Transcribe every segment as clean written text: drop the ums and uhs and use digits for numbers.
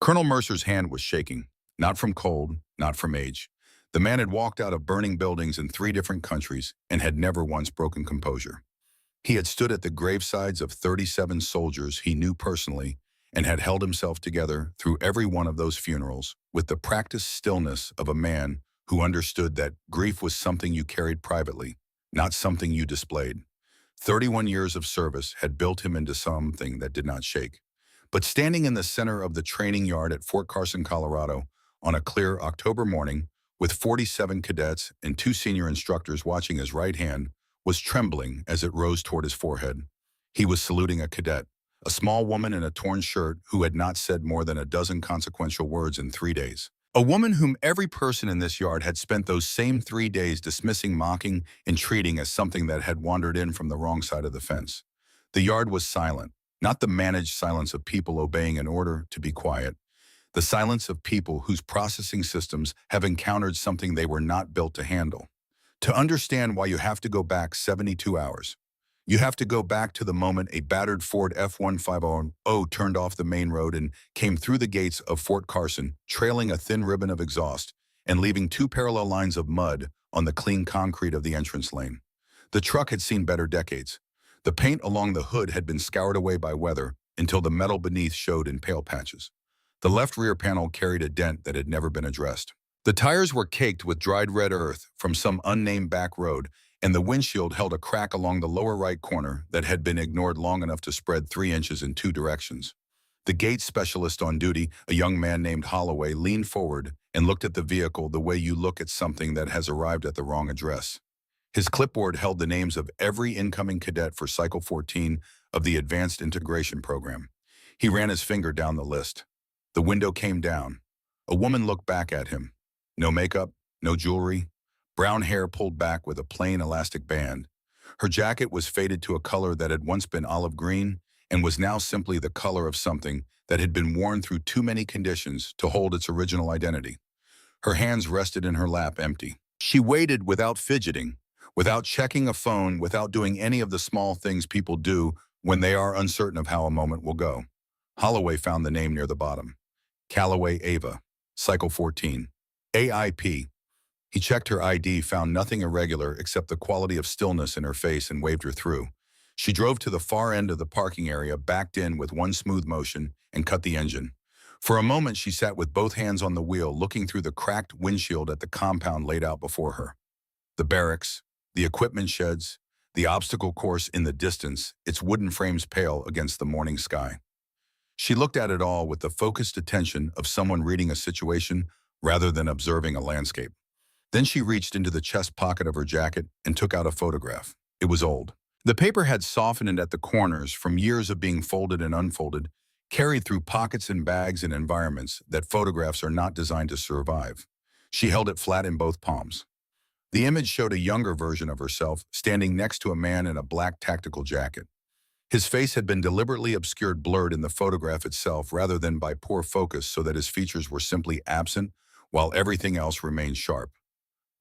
Colonel Mercer's hand was shaking, not from cold, not from age. The man had walked out of burning buildings in 3 different countries and had never once broken composure. He had stood at the gravesides of 37 soldiers he knew personally and had held himself together through every one of those funerals with the practiced stillness of a man who understood that grief was something you carried privately, not something you displayed. 31 years of service had built him into something that did not shake. But standing in the center of the training yard at Fort Carson, Colorado, on a clear October morning, with 47 cadets and 2 senior instructors watching his right hand, was trembling as it rose toward his forehead. He was saluting a cadet, a small woman in a torn shirt who had not said more than a dozen consequential words in 3 days. A woman whom every person in this yard had spent those same 3 days dismissing, mocking, and treating as something that had wandered in from the wrong side of the fence. The yard was silent, not the managed silence of people obeying an order to be quiet, the silence of people whose processing systems have encountered something they were not built to handle. To understand why you have to go back 72 hours. You have to go back to the moment a battered Ford F-150 turned off the main road and came through the gates of Fort Carson, trailing a thin ribbon of exhaust and leaving 2 parallel lines of mud on the clean concrete of the entrance lane. The truck had seen better decades. The paint along the hood had been scoured away by weather until the metal beneath showed in pale patches. The left rear panel carried a dent that had never been addressed. The tires were caked with dried red earth from some unnamed back road, and the windshield held a crack along the lower right corner that had been ignored long enough to spread 3 inches in 2 directions. The gate specialist on duty, a young man named Holloway, leaned forward and looked at the vehicle the way you look at something that has arrived at the wrong address. His clipboard held the names of every incoming cadet for Cycle 14 of the Advanced Integration Program. He ran his finger down the list. The window came down. A woman looked back at him. No makeup, no jewelry, brown hair pulled back with a plain elastic band. Her jacket was faded to a color that had once been olive green and was now simply the color of something that had been worn through too many conditions to hold its original identity. Her hands rested in her lap empty. She waited without fidgeting, without checking a phone, without doing any of the small things people do when they are uncertain of how a moment will go. Holloway found the name near the bottom. Callaway Ava, Cycle 14. AIP. He checked her ID, found nothing irregular except the quality of stillness in her face, and waved her through. She drove to the far end of the parking area, backed in with one smooth motion, and cut the engine. For a moment, she sat with both hands on the wheel, looking through the cracked windshield at the compound laid out before her. The barracks, the equipment sheds, the obstacle course in the distance, its wooden frames pale against the morning sky. She looked at it all with the focused attention of someone reading a situation rather than observing a landscape. Then she reached into the chest pocket of her jacket and took out a photograph. It was old. The paper had softened at the corners from years of being folded and unfolded, carried through pockets and bags in environments that photographs are not designed to survive. She held it flat in both palms. The image showed a younger version of herself standing next to a man in a black tactical jacket. His face had been deliberately obscured, blurred in the photograph itself rather than by poor focus, so that his features were simply absent while everything else remained sharp.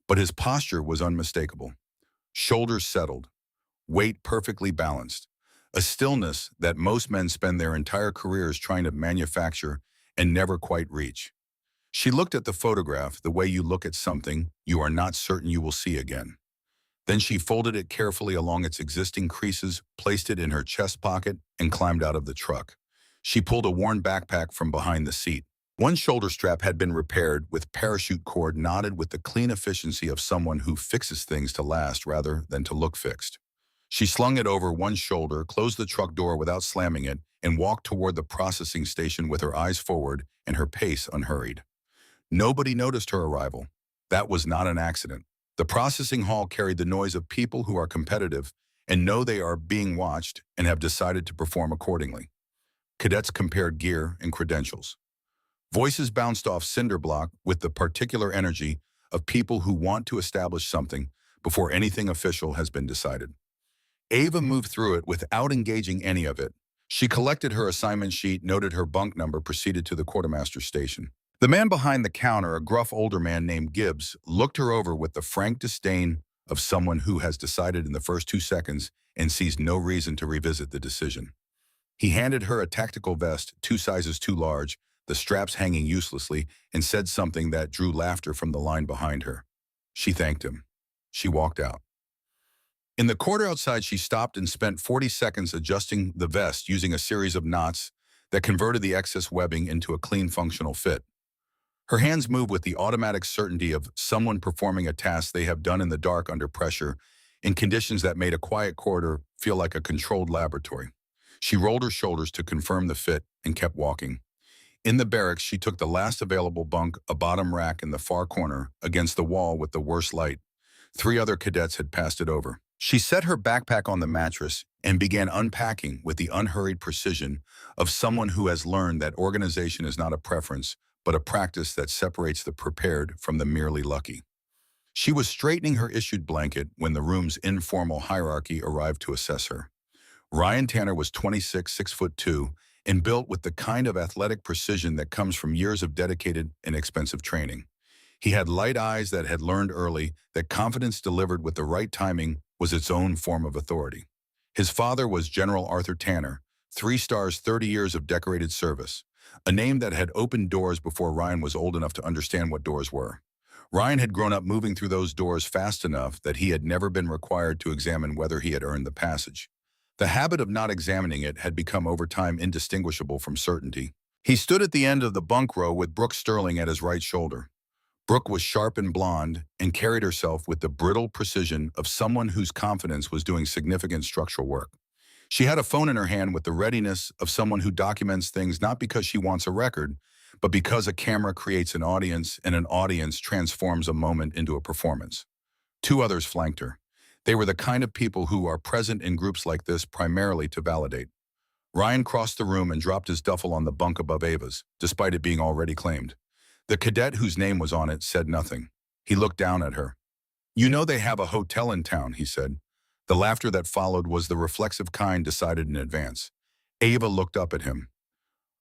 But his posture was unmistakable. Shoulders settled, weight perfectly balanced, a stillness that most men spend their entire careers trying to manufacture and never quite reach. She looked at the photograph the way you look at something you are not certain you will see again. Then she folded it carefully along its existing creases, placed it in her chest pocket, and climbed out of the truck. She pulled a worn backpack from behind the seat. One shoulder strap had been repaired with parachute cord knotted with the clean efficiency of someone who fixes things to last rather than to look fixed. She slung it over one shoulder, closed the truck door without slamming it, and walked toward the processing station with her eyes forward and her pace unhurried. Nobody noticed her arrival. That was not an accident. The processing hall carried the noise of people who are competitive and know they are being watched and have decided to perform accordingly. Cadets compared gear and credentials. Voices bounced off cinder block with the particular energy of people who want to establish something before anything official has been decided. Ava moved through it without engaging any of it. She collected her assignment sheet, noted her bunk number, proceeded to the quartermaster's station. The man behind the counter, a gruff older man named Gibbs, looked her over with the frank disdain of someone who has decided in the first 2 seconds and sees no reason to revisit the decision. He handed her a tactical vest 2 sizes too large the straps hanging uselessly, and said something that drew laughter from the line behind her. She thanked him. She walked out. In the corridor outside, she stopped and spent 40 seconds adjusting the vest using a series of knots that converted the excess webbing into a clean, functional fit. Her hands moved with the automatic certainty of someone performing a task they have done in the dark under pressure, in conditions that made a quiet corridor feel like a controlled laboratory. She rolled her shoulders to confirm the fit and kept walking. In the barracks, she took the last available bunk, a bottom rack in the far corner, against the wall with the worst light. 3 other cadets had passed it over. She set her backpack on the mattress and began unpacking with the unhurried precision of someone who has learned that organization is not a preference, but a practice that separates the prepared from the merely lucky. She was straightening her issued blanket when the room's informal hierarchy arrived to assess her. Ryan Tanner was 26, 6'2", and built with the kind of athletic precision that comes from years of dedicated and expensive training. He had light eyes that had learned early that confidence delivered with the right timing was its own form of authority. His father was General Arthur Tanner, 3 stars, 30 years of decorated service, a name that had opened doors before Ryan was old enough to understand what doors were. Ryan had grown up moving through those doors fast enough that he had never been required to examine whether he had earned the passage. The habit of not examining it had become over time indistinguishable from certainty. He stood at the end of the bunk row with Brooke Sterling at his right shoulder. Brooke was sharp and blonde and carried herself with the brittle precision of someone whose confidence was doing significant structural work. She had a phone in her hand with the readiness of someone who documents things not because she wants a record, but because a camera creates an audience and an audience transforms a moment into a performance. 2 others flanked her. They were the kind of people who are present in groups like this primarily to validate. Ryan crossed the room and dropped his duffel on the bunk above Ava's, despite it being already claimed. The cadet whose name was on it said nothing. He looked down at her. "You know they have a hotel in town," he said. The laughter that followed was the reflexive kind decided in advance. Ava looked up at him.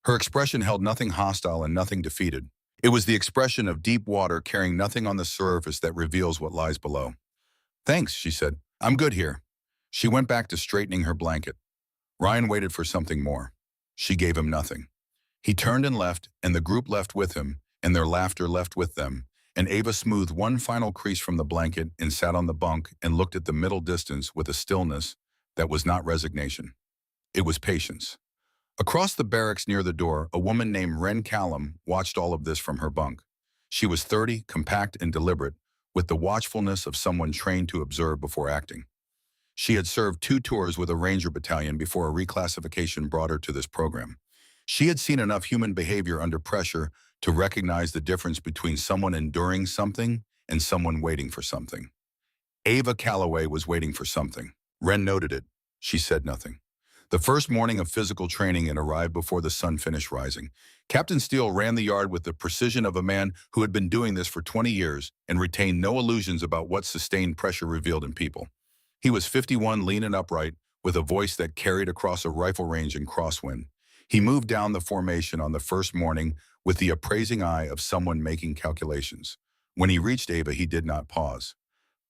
Her expression held nothing hostile and nothing defeated. It was the expression of deep water carrying nothing on the surface that reveals what lies below. "Thanks," she said. "I'm good here." She went back to straightening her blanket. Ryan waited for something more. She gave him nothing. He turned and left, and the group left with him, and their laughter left with them, and Ava smoothed one final crease from the blanket and sat on the bunk and looked at the middle distance with a stillness that was not resignation. It was patience. Across the barracks near the door, a woman named Wren Callum watched all of this from her bunk. She was 30, compact and deliberate, with the watchfulness of someone trained to observe before acting. She had served 2 tours with a Ranger battalion before a reclassification brought her to this program. She had seen enough human behavior under pressure to recognize the difference between someone enduring something and someone waiting for something. Ava Calloway was waiting for something. Wren noted it. She said nothing. The first morning of physical training had arrived before the sun finished rising. Captain Steele ran the yard with the precision of a man who had been doing this for 20 years and retained no illusions about what sustained pressure revealed in people. He was 51, lean and upright, with a voice that carried across a rifle range in crosswind. He moved down the formation on the first morning with the appraising eye of someone making calculations. When he reached Ava, he did not pause.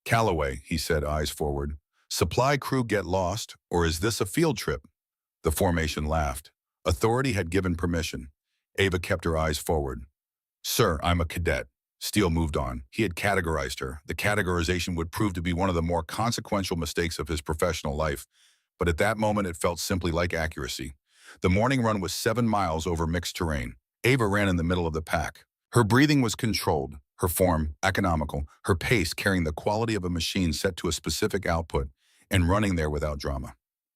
"Calloway," he said, eyes forward. "Supply crew get lost, or is this a field trip?" The formation laughed. Authority had given permission. Ava kept her eyes forward. "Sir, I'm a cadet." Steele moved on. He had categorized her. The categorization would prove to be one of the more consequential mistakes of his professional life, but at that moment it felt simply like accuracy. The morning run was 7 miles over mixed terrain. Ava ran in the middle of the pack. Her breathing was controlled, her form economical, her pace carrying the quality of a machine set to a specific output and running there without drama.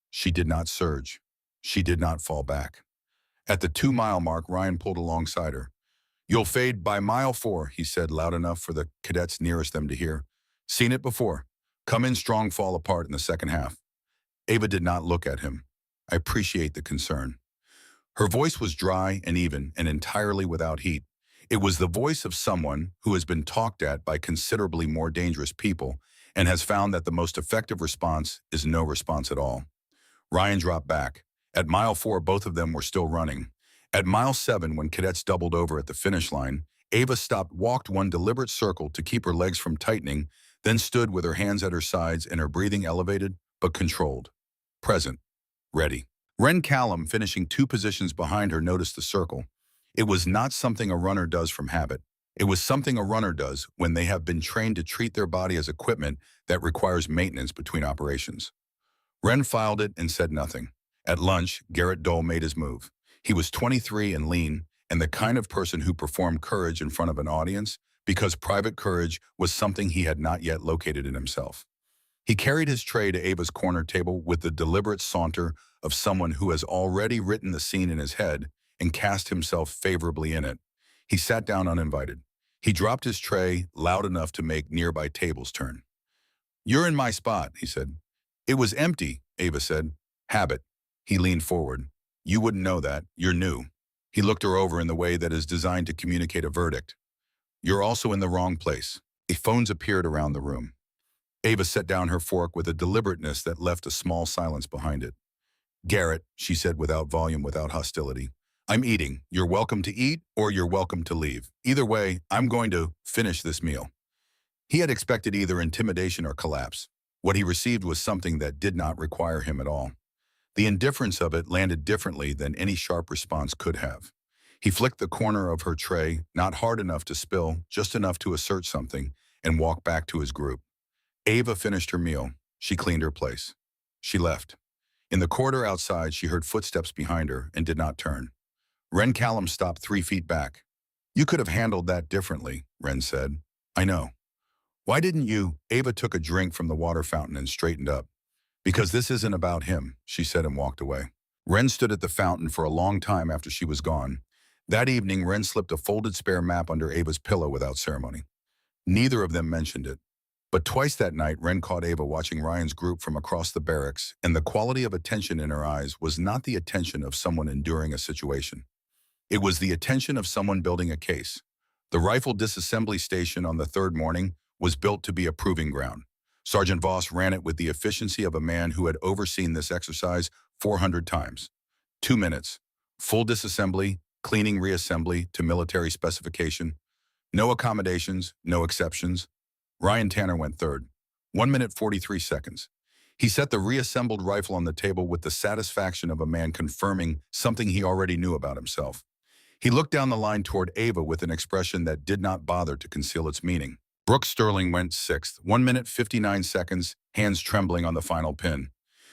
She did not surge. She did not fall back. At the 2-mile mark, Ryan pulled alongside her. "You'll fade by mile 4, he said loud enough for the cadets nearest them to hear. "Seen it before. Come in strong, fall apart in the second half." Ava did not look at him. "I appreciate the concern." Her voice was dry and even and entirely without heat. It was the voice of someone who has been talked at by considerably more dangerous people and has found that the most effective response is no response at all. Ryan dropped back. At mile 4, both of them were still running. At mile 7, when cadets doubled over at the finish line, Ava stopped, walked one deliberate circle to keep her legs from tightening, then stood with her hands at her sides and her breathing elevated but controlled. Present. Ready. Wren Callum, finishing 2 positions behind her, noticed the circle. It was not something a runner does from habit. It was something a runner does when they have been trained to treat their body as equipment that requires maintenance between operations. Ren filed it and said nothing. At lunch, Garrett Dole made his move. He was 23 and lean, and the kind of person who performed courage in front of an audience because private courage was something he had not yet located in himself. He carried his tray to Ava's corner table with the deliberate saunter of someone who has already written the scene in his head and cast himself favorably in it. He sat down uninvited. He dropped his tray loud enough to make nearby tables turn. "You're in my spot," he said. "It was empty," Ava said. "Habit." He leaned forward. "You wouldn't know that. You're new." He looked her over in the way that is designed to communicate a verdict. "You're also in the wrong place." Phones appeared around the room. Ava set down her fork with a deliberateness that left a small silence behind it. "Garrett," she said without volume, without hostility. "I'm eating. You're welcome to eat or you're welcome to leave. Either way, I'm going to finish this meal." He had expected either intimidation or collapse. What he received was something that did not require him at all. The indifference of it landed differently than any sharp response could have. He flicked the corner of her tray, not hard enough to spill, just enough to assert something, and walked back to his group. Ava finished her meal. She cleaned her place. She left. In the corridor outside, she heard footsteps behind her and did not turn. Ren Callum stopped 3 feet back. "You could have handled that differently," Ren said. "I know." "Why didn't you?" Ava took a drink from the water fountain and straightened up. "Because this isn't about him," she said and walked away. Ren stood at the fountain for a long time after she was gone. That evening, Ren slipped a folded spare map under Ava's pillow without ceremony. Neither of them mentioned it. But twice that night, Ren caught Ava watching Ryan's group from across the barracks, and the quality of attention in her eyes was not the attention of someone enduring a situation. It was the attention of someone building a case. The rifle disassembly station on the third morning was built to be a proving ground. Sergeant Voss ran it with the efficiency of a man who had overseen this exercise 400 times. 2 minutes. Full disassembly, cleaning reassembly to military specification. No accommodations, no exceptions. Ryan Tanner went third. 1 minute 43 seconds. He set the reassembled rifle on the table with the satisfaction of a man confirming something he already knew about himself. He looked down the line toward Ava with an expression that did not bother to conceal its meaning. Brooke Sterling went sixth, 1 minute 59 seconds, hands trembling on the final pin.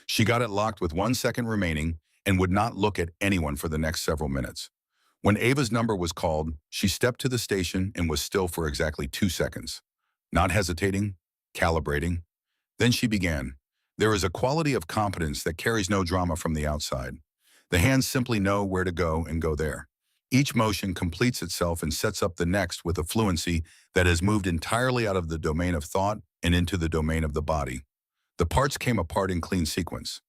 She got it locked with 1 second remaining and would not look at anyone for the next several minutes. When Ava's number was called, she stepped to the station and was still for exactly 2 seconds. Not hesitating, calibrating. Then she began. There is a quality of competence that carries no drama from the outside. The hands simply know where to go and go there. Each motion completes itself and sets up the next with a fluency that has moved entirely out of the domain of thought and into the domain of the body. The parts came apart in clean sequence.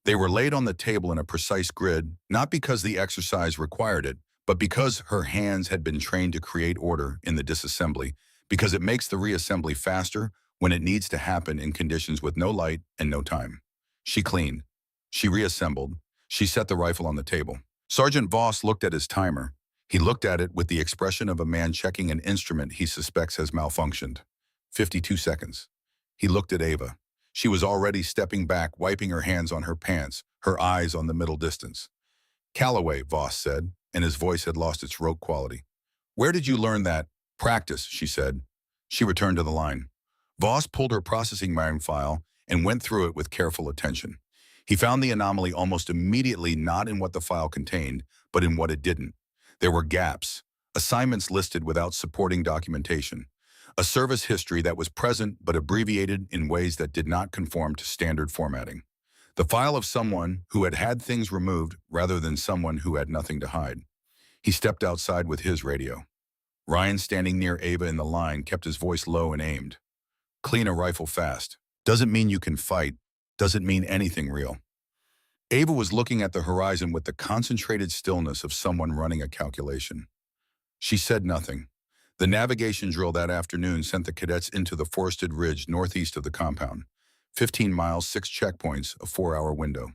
They were laid on the table in a precise grid, not because the exercise required it, but because her hands had been trained to create order in the disassembly, because it makes the reassembly faster when it needs to happen in conditions with no light and no time. She cleaned. She reassembled. She set the rifle on the table. Sergeant Voss looked at his timer. He looked at it with the expression of a man checking an instrument he suspects has malfunctioned. 52 seconds. He looked at Ava. She was already stepping back, wiping her hands on her pants, her eyes on the middle distance. "Calloway," Voss said, and his voice had lost its rote quality. "Where did you learn that?" "Practice," she said. She returned to the line. Voss pulled her processing mind file and went through it with careful attention. He found the anomaly almost immediately not in what the file contained, but in what it didn't. There were gaps, assignments listed without supporting documentation, a service history that was present but abbreviated in ways that did not conform to standard formatting. The file of someone who had had things removed rather than someone who had nothing to hide. He stepped outside with his radio. Ryan, standing near Ava in the line, kept his voice low and aimed. "Clean a rifle fast. Doesn't mean you can fight. Doesn't mean anything real." Ava was looking at the horizon with the concentrated stillness of someone running a calculation. She said nothing. The navigation drill that afternoon sent the cadets into the forested ridge northeast of the compound. 15 miles, 6 checkpoints, a 4-hour window.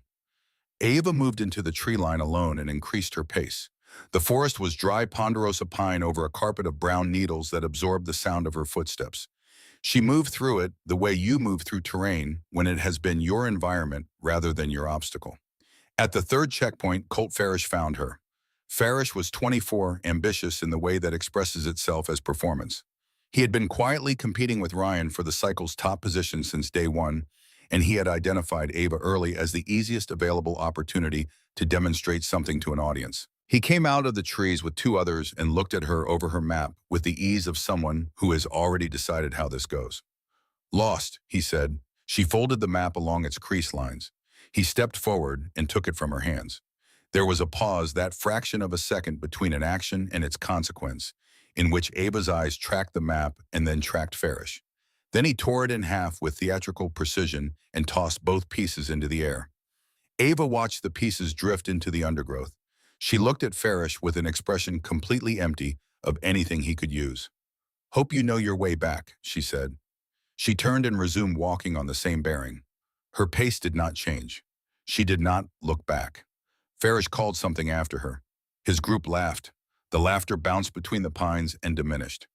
Ava moved into the tree line alone and increased her pace. The forest was dry ponderosa pine over a carpet of brown needles that absorbed the sound of her footsteps. She moved through it the way you move through terrain when it has been your environment rather than your obstacle. At the third checkpoint, Colt Farish found her. Farish was 24, ambitious in the way that expresses itself as performance. He had been quietly competing with Ryan for the cycle's top position since day one, and he had identified Ava early as the easiest available opportunity to demonstrate something to an audience. He came out of the trees with two others and looked at her over her map with the ease of someone who has already decided how this goes. Lost, he said. She folded the map along its crease lines. He stepped forward and took it from her hands. There was a pause, that fraction of a second between an action and its consequence, in which Ava's eyes tracked the map and then tracked Farish. Then he tore it in half with theatrical precision and tossed both pieces into the air. Ava watched the pieces drift into the undergrowth. She looked at Farish with an expression completely empty of anything he could use. "Hope you know your way back," she said. She turned and resumed walking on the same bearing. Her pace did not change. She did not look back. Farish called something after her. His group laughed. The laughter bounced between the pines and diminished.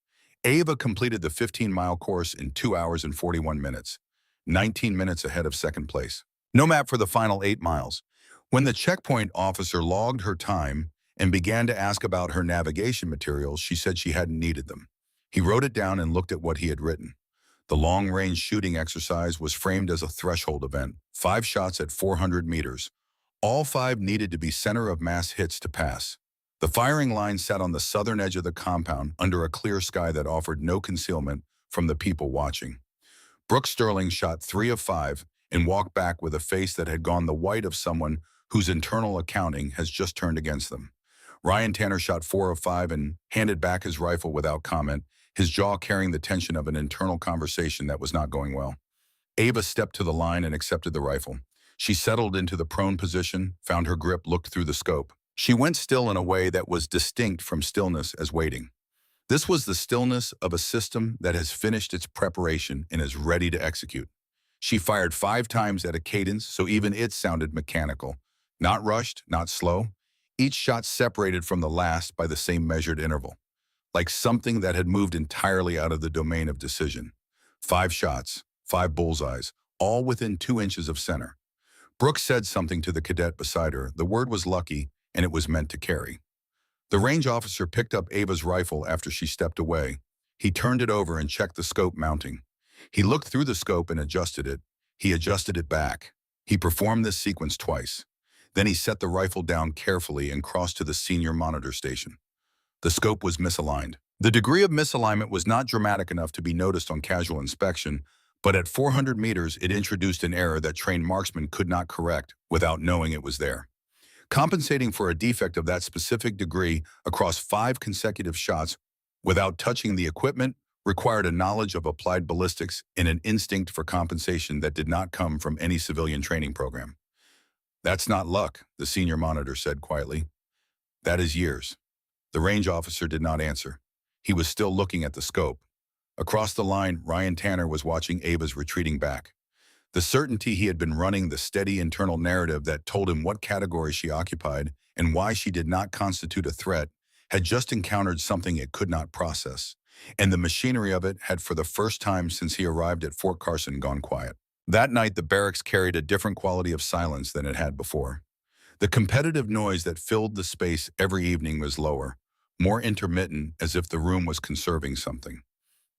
Ava completed the 15-mile course in 2 hours and 41 minutes, 19 minutes ahead of second place. No map for the final 8 miles. When the checkpoint officer logged her time and began to ask about her navigation materials, she said she hadn't needed them. He wrote it down and looked at what he had written. The long-range shooting exercise was framed as a threshold event, 5 shots at 400 meters. All 5 needed to be center-of-mass hits to pass. The firing line sat on the southern edge of the compound under a clear sky that offered no concealment from the people watching. Brooke Sterling shot 3 of 5 and walked back with a face that had gone the white of someone whose internal accounting has just turned against them. Ryan Tanner shot 4 of 5 and handed back his rifle without comment, his jaw carrying the tension of an internal conversation that was not going well. Ava stepped to the line and accepted the rifle. She settled into the prone position, found her grip, looked through the scope. She went still in a way that was distinct from stillness as waiting. This was the stillness of a system that has finished its preparation and is ready to execute. She fired 5 times at a cadence, so even it sounded mechanical. Not rushed, not slow. Each shot separated from the last by the same measured interval, like something that had moved entirely out of the domain of decision. 5 shots, 5 bullseyes, all within 2 inches of center. Brooke said something to the cadet beside her. The word was lucky, and it was meant to carry. The range officer picked up Ava's rifle after she stepped away. He turned it over and checked the scope mounting. He looked through the scope and adjusted it. He adjusted it back. He performed this sequence twice. Then he set the rifle down carefully and crossed to the senior monitor station. The scope was misaligned. The degree of misalignment was not dramatic enough to be noticed on casual inspection, but at 400 meters it introduced an error that trained marksmen could not correct without knowing it was there. Compensating for a defect of that specific degree across 5 consecutive shots without touching the equipment required a knowledge of applied ballistics and an instinct for compensation that did not come from any civilian training program. "That's not luck," the senior monitor said quietly. "That is years." The range officer did not answer. He was still looking at the scope. Across the line, Ryan Tanner was watching Ava's retreating back. The certainty he had been running, the steady internal narrative that told him what category she occupied and why she did not constitute a threat, had just encountered something it could not process, and the machinery of it had for the first time since he arrived at Fort Carson gone quiet. That night, the barracks carried a different quality of silence than it had before. The competitive noise that filled the space every evening was lower, more intermittent, as if the room was conserving something.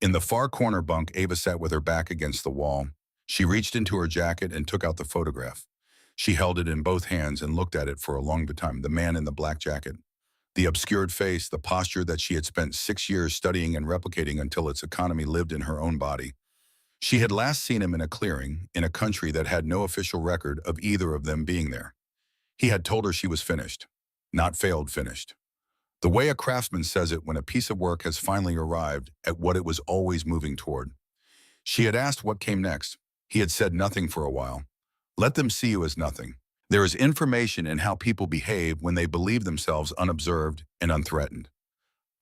In the far corner bunk, Ava sat with her back against the wall. She reached into her jacket and took out the photograph. She held it in both hands and looked at it for a long time. The man in the black jacket. The obscured face, the posture that she had spent 6 years studying and replicating until its economy lived in her own body. She had last seen him in a clearing, in a country that had no official record of either of them being there. He had told her she was finished, not failed finished. The way a craftsman says it when a piece of work has finally arrived at what it was always moving toward. She had asked what came next. He had said nothing for a while. Let them see you as nothing. There is information in how people behave when they believe themselves unobserved and unthreatened.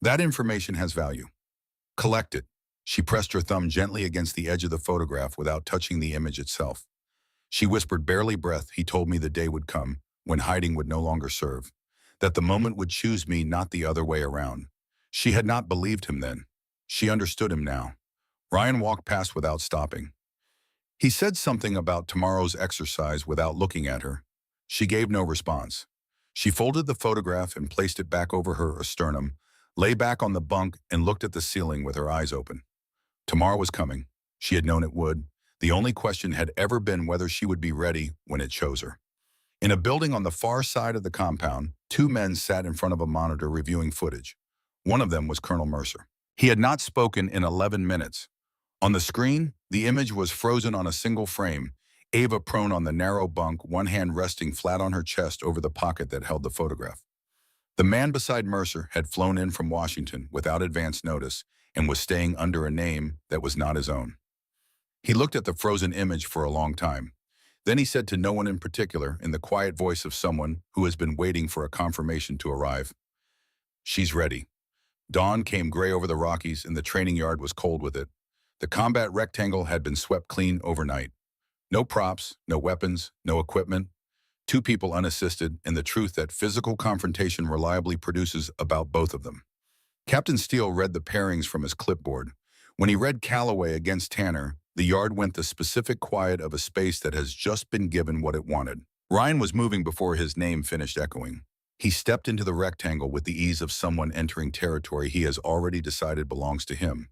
That information has value. Collect it. She pressed her thumb gently against the edge of the photograph without touching the image itself. She whispered, barely breath. He told me the day would come when hiding would no longer serve, that the moment would choose me, not the other way around. She had not believed him then. She understood him now. Ryan walked past without stopping. He said something about tomorrow's exercise without looking at her. She gave no response. She folded the photograph and placed it back over her sternum, lay back on the bunk and looked at the ceiling with her eyes open. Tomorrow was coming. She had known it would. The only question had ever been whether she would be ready when it chose her. In a building on the far side of the compound, two men sat in front of a monitor reviewing footage. One of them was Colonel Mercer. He had not spoken in 11 minutes. On the screen, the image was frozen on a single frame, Ava prone on the narrow bunk, one hand resting flat on her chest over the pocket that held the photograph. The man beside Mercer had flown in from Washington without advance notice and was staying under a name that was not his own. He looked at the frozen image for a long time. Then he said to no one in particular, in the quiet voice of someone who has been waiting for a confirmation to arrive, "She's ready." Dawn came gray over the Rockies and the training yard was cold with it. The combat rectangle had been swept clean overnight. No props, no weapons, no equipment. Two people unassisted, and the truth that physical confrontation reliably produces about both of them. Captain Steele read the pairings from his clipboard. When he read Calloway against Tanner, the yard went the specific quiet of a space that has just been given what it wanted. Ryan was moving before his name finished echoing. He stepped into the rectangle with the ease of someone entering territory he has already decided belongs to him.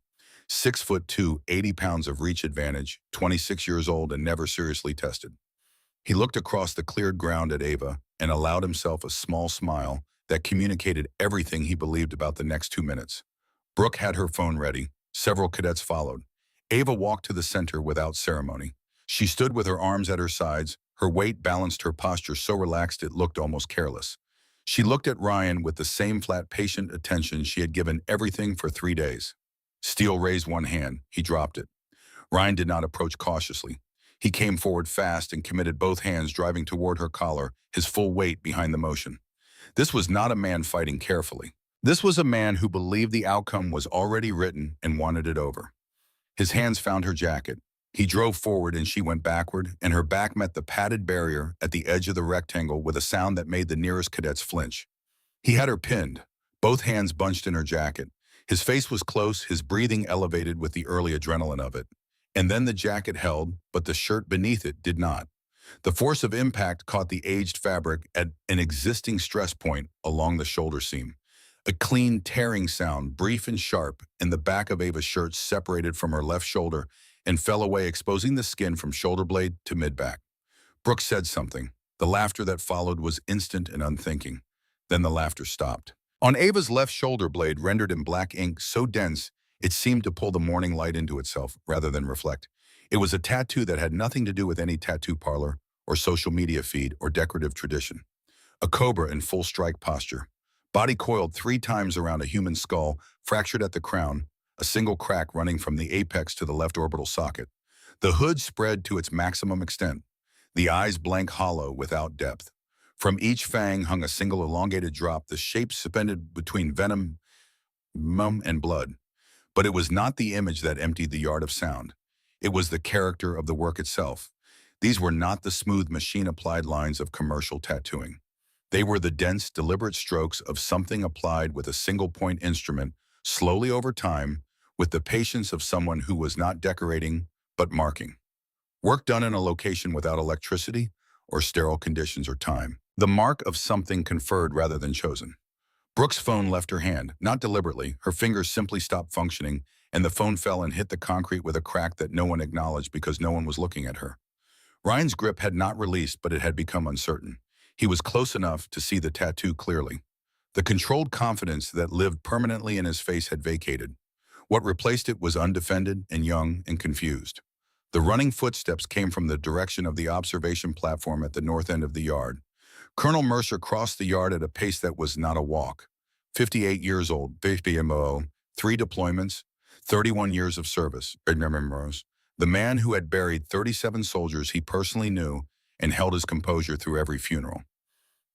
6'2", 80 pounds of reach advantage, 26 years old and never seriously tested. He looked across the cleared ground at Ava and allowed himself a small smile that communicated everything he believed about the next 2 minutes. Brooke had her phone ready. Several cadets followed. Ava walked to the center without ceremony. She stood with her arms at her sides. Her weight balanced her posture so relaxed it looked almost careless. She looked at Ryan with the same flat, patient attention she had given everything for 3 days. Steele raised one hand. He dropped it. Ryan did not approach cautiously. He came forward fast and committed both hands, driving toward her collar, his full weight behind the motion. This was not a man fighting carefully. This was a man who believed the outcome was already written and wanted it over. His hands found her jacket. He drove forward and she went backward, and her back met the padded barrier at the edge of the rectangle with a sound that made the nearest cadets flinch. He had her pinned, both hands bunched in her jacket. His face was close, his breathing elevated with the early adrenaline of it. And then the jacket held, but the shirt beneath it did not. The force of impact caught the aged fabric at an existing stress point along the shoulder seam. A clean, tearing sound, brief and sharp, and the back of Ava's shirt separated from her left shoulder and fell away, exposing the skin from shoulder blade to mid-back. Brooke said something. The laughter that followed was instant and unthinking. Then the laughter stopped. On Ava's left shoulder blade, rendered in black ink so dense it seemed to pull the morning light into itself rather than reflect. It was a tattoo that had nothing to do with any tattoo parlor or social media feed or decorative tradition. A cobra in full strike posture. Body coiled 3 times around a human skull, fractured at the crown, a single crack running from the apex to the left orbital socket. The hood spread to its maximum extent. The eyes blank hollow without depth. From each fang hung a single elongated drop, the shape suspended between venom and blood. But it was not the image that emptied the yard of sound. It was the character of the work itself. These were not the smooth machine-applied lines of commercial tattooing. They were the dense, deliberate strokes of something applied with a single-point instrument, slowly over time, with the patience of someone who was not decorating, but marking. Work done in a location without electricity or sterile conditions or time. The mark of something conferred rather than chosen. Brooke's phone left her hand, not deliberately. Her fingers simply stopped functioning, and the phone fell and hit the concrete with a crack that no one acknowledged because no one was looking at her. Ryan's grip had not released, but it had become uncertain. He was close enough to see the tattoo clearly. The controlled confidence that lived permanently in his face had vacated. What replaced it was undefended and young and confused. The running footsteps came from the direction of the observation platform at the north end of the yard. Colonel Mercer crossed the yard at a pace that was not a walk. 58 years old, BMO, 3 deployments, 31 years of service, the man who had buried 37 soldiers he personally knew and held his composure through every funeral.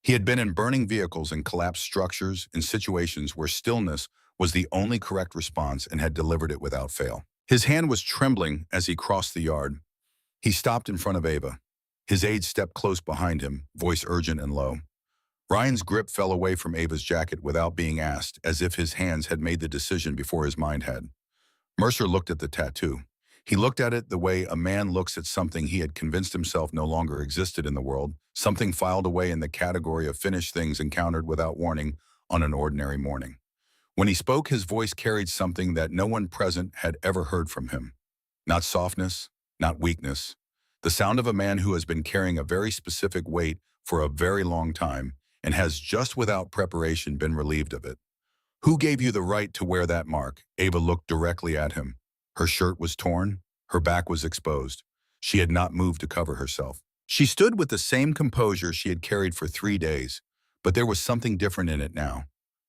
He had been in burning vehicles and collapsed structures in situations where stillness was the only correct response and had delivered it without fail. His hand was trembling as he crossed the yard. He stopped in front of Ava. His aide stepped close behind him, voice urgent and low. Ryan's grip fell away from Ava's jacket without being asked, as if his hands had made the decision before his mind had. Mercer looked at the tattoo. He looked at it the way a man looks at something he had convinced himself no longer existed in the world, something filed away in the category of finished things encountered without warning on an ordinary morning. When he spoke, his voice carried something that no one present had ever heard from him. Not softness, not weakness. The sound of a man who has been carrying a very specific weight for a very long time and has just without preparation been relieved of it. Who gave you the right to wear that mark? Ava looked directly at him. Her shirt was torn. Her back was exposed. She had not moved to cover herself. She stood with the same composure she had carried for 3 days, but there was something different in it now.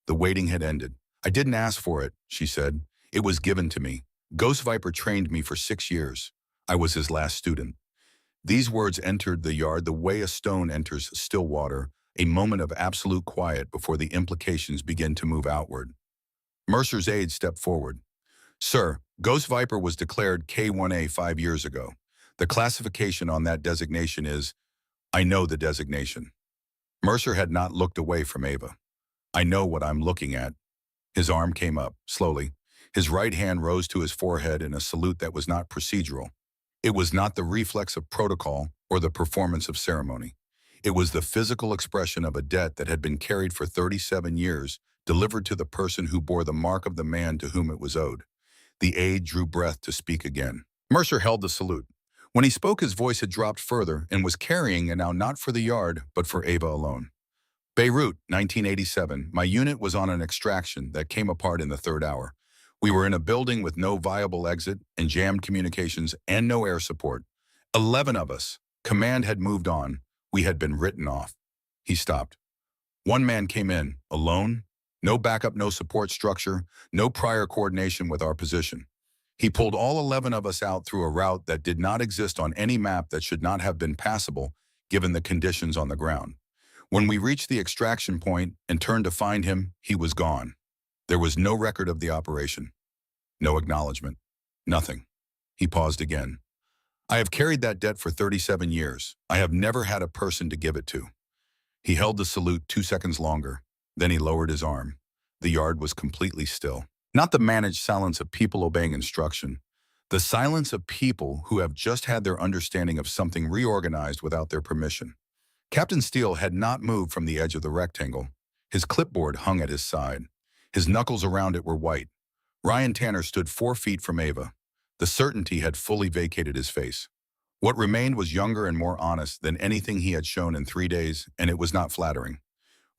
The waiting had ended. I didn't ask for it, she said. It was given to me. Ghost Viper trained me for 6 years. I was his last student. These words entered the yard the way a stone enters still water, a moment of absolute quiet before the implications begin to move outward. Mercer's aide stepped forward. Sir, Ghost Viper was declared K1A 5 years ago. The classification on that designation is, I know the designation. Mercer had not looked away from Ava. I know what I'm looking at. His arm came up, slowly. His right hand rose to his forehead in a salute that was not procedural. It was not the reflex of protocol or the performance of ceremony. It was the physical expression of a debt that had been carried for 37 years, delivered to the person who bore the mark of the man to whom it was owed. The aide drew breath to speak again. Mercer held the salute. When he spoke, his voice had dropped further and was carrying it now not for the yard, but for Ava alone. Beirut, 1987. My unit was on an extraction that came apart in the 3rd hour. We were in a building with no viable exit and jammed communications and no air support. 11 of us. Command had moved on. We had been written off. He stopped. One man came in, alone. No backup, no support structure, no prior coordination with our position. He pulled all 11 of us out through a route that did not exist on any map that should not have been passable, given the conditions on the ground. When we reached the extraction point and turned to find him, he was gone. There was no record of the operation. No acknowledgement. Nothing. He paused again. I have carried that debt for 37 years. I have never had a person to give it to. He held the salute 2 seconds longer. Then he lowered his arm. The yard was completely still. Not the managed silence of people obeying instruction. The silence of people who have just had their understanding of something reorganized without their permission. Captain Steele had not moved from the edge of the rectangle. His clipboard hung at his side. His knuckles around it were white. Ryan Tanner stood 4 feet from Ava. The certainty had fully vacated his face. What remained was younger and more honest than anything he had shown in 3 days, and it was not flattering.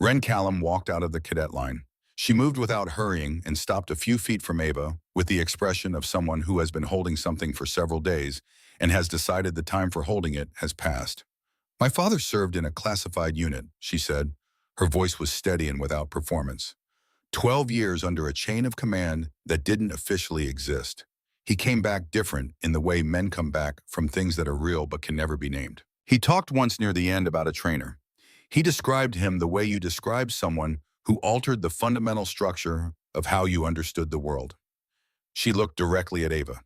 Wren Callum walked out of the cadet line. She moved without hurrying and stopped a few feet from Ava with the expression of someone who has been holding something for several days and has decided the time for holding it has passed. My father served in a classified unit, she said. Her voice was steady and without performance. 12 years under a chain of command that didn't officially exist. He came back different in the way men come back from things that are real but can never be named. He talked once near the end about a trainer. He described him the way you describe someone who altered the fundamental structure of how you understood the world. She looked directly at Ava.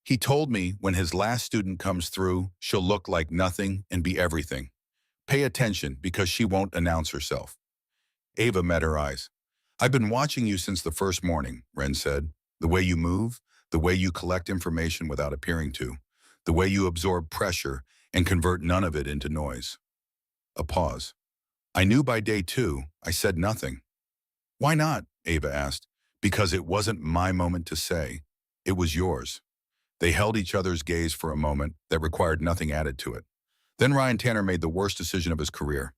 He told me when his last student comes through, she'll look like nothing and be everything. Pay attention because she won't announce herself. Ava met her eyes. I've been watching you since the first morning, Wren said. The way you move, the way you collect information without appearing to, the way you absorb pressure and convert none of it into noise. A pause. I knew by day 2, I said nothing. Why not? Ava asked. Because it wasn't my moment to say. It was yours. They held each other's gaze for a moment that required nothing added to it. Then Ryan Tanner made the worst decision of his career.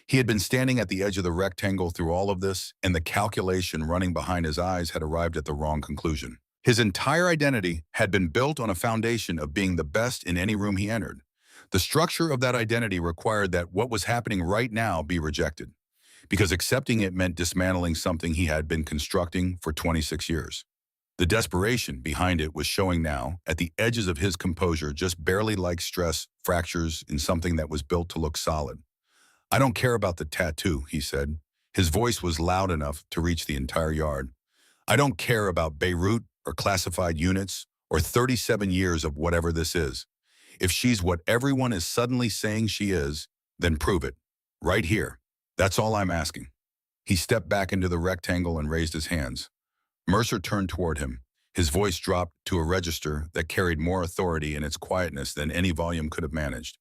He had been standing at the edge of the rectangle through all of this, and the calculation running behind his eyes had arrived at the wrong conclusion. His entire identity had been built on a foundation of being the best in any room he entered. The structure of that identity required that what was happening right now be rejected, because accepting it meant dismantling something he had been constructing for 26 years. The desperation behind it was showing now, at the edges of his composure, just barely like stress fractures in something that was built to look solid. I don't care about the tattoo, he said. His voice was loud enough to reach the entire yard. I don't care about Beirut or classified units or 37 years of whatever this is. If she's what everyone is suddenly saying she is, then prove it. Right here. That's all I'm asking. He stepped back into the rectangle and raised his hands. Mercer turned toward him. His voice dropped to a register that carried more authority in its quietness than any volume could have managed.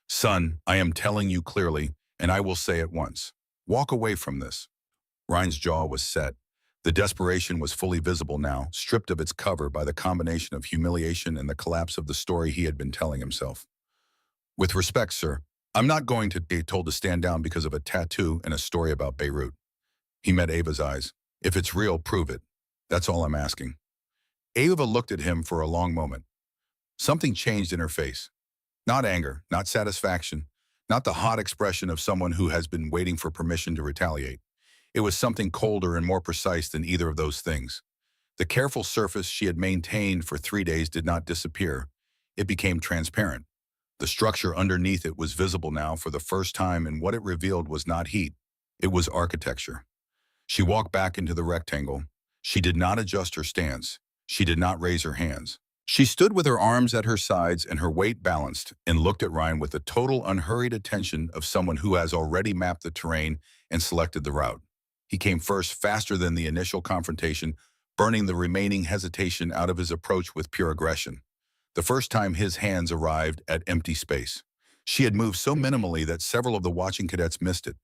Son, I am telling you clearly, and I will say it once. Walk away from this. Ryan's jaw was set. The desperation was fully visible now, stripped of its cover by the combination of humiliation and the collapse of the story he had been telling himself. With respect, sir, I'm not going to be told to stand down because of a tattoo and a story about Beirut. He met Ava's eyes. If it's real, prove it. That's all I'm asking. Ava looked at him for a long moment. Something changed in her face. Not anger, not satisfaction, not the hot expression of someone who has been waiting for permission to retaliate. It was something colder and more precise than either of those things. The careful surface she had maintained for 3 days did not disappear. It became transparent. The structure underneath it was visible now for the first time, and what it revealed was not heat. It was architecture. She walked back into the rectangle. She did not adjust her stance. She did not raise her hands. She stood with her arms at her sides and her weight balanced and looked at Ryan with the total unhurried attention of someone who has already mapped the terrain and selected the route. He came first, faster than the initial confrontation, burning the remaining hesitation out of his approach with pure aggression. The first time his hands arrived at empty space. She had moved so minimally that several of the watching cadets missed it.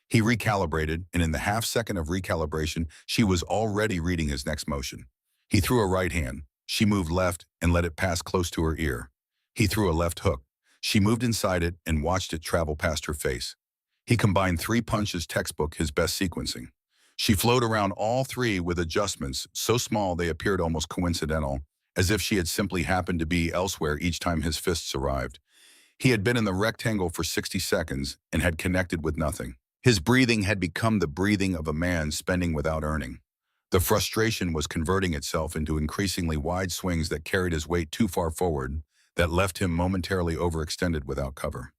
He recalibrated, and in the half second of recalibration, she was already reading his next motion. He threw a right hand. She moved left and let it pass close to her ear. He threw a left hook. She moved inside it and watched it travel past her face. He combined 3 punches, textbook, his best sequencing. She flowed around all 3 with adjustments so small they appeared almost coincidental, as if she had simply happened to be elsewhere each time his fists arrived. He had been in the rectangle for 60 seconds and had connected with nothing. His breathing had become the breathing of a man spending without earning. The frustration was converting itself into increasingly wide swings that carried his weight too far forward, that left him momentarily overextended without cover.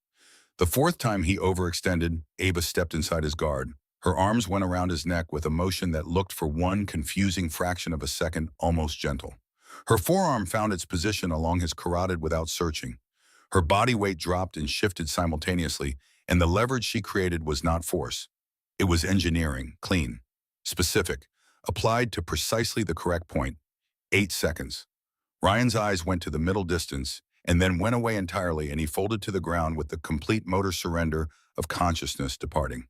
The 4th time he overextended, Ava stepped inside his guard. Her arms went around his neck with a motion that looked for one confusing fraction of a second almost gentle. Her forearm found its position along his carotid without searching. Her body weight dropped and shifted simultaneously, and the leverage she created was not force. It was engineering, clean, specific, applied to precisely the correct point. 8 seconds. Ryan's eyes went to the middle distance and then went away entirely, and he folded to the ground with the complete motor surrender of consciousness departing.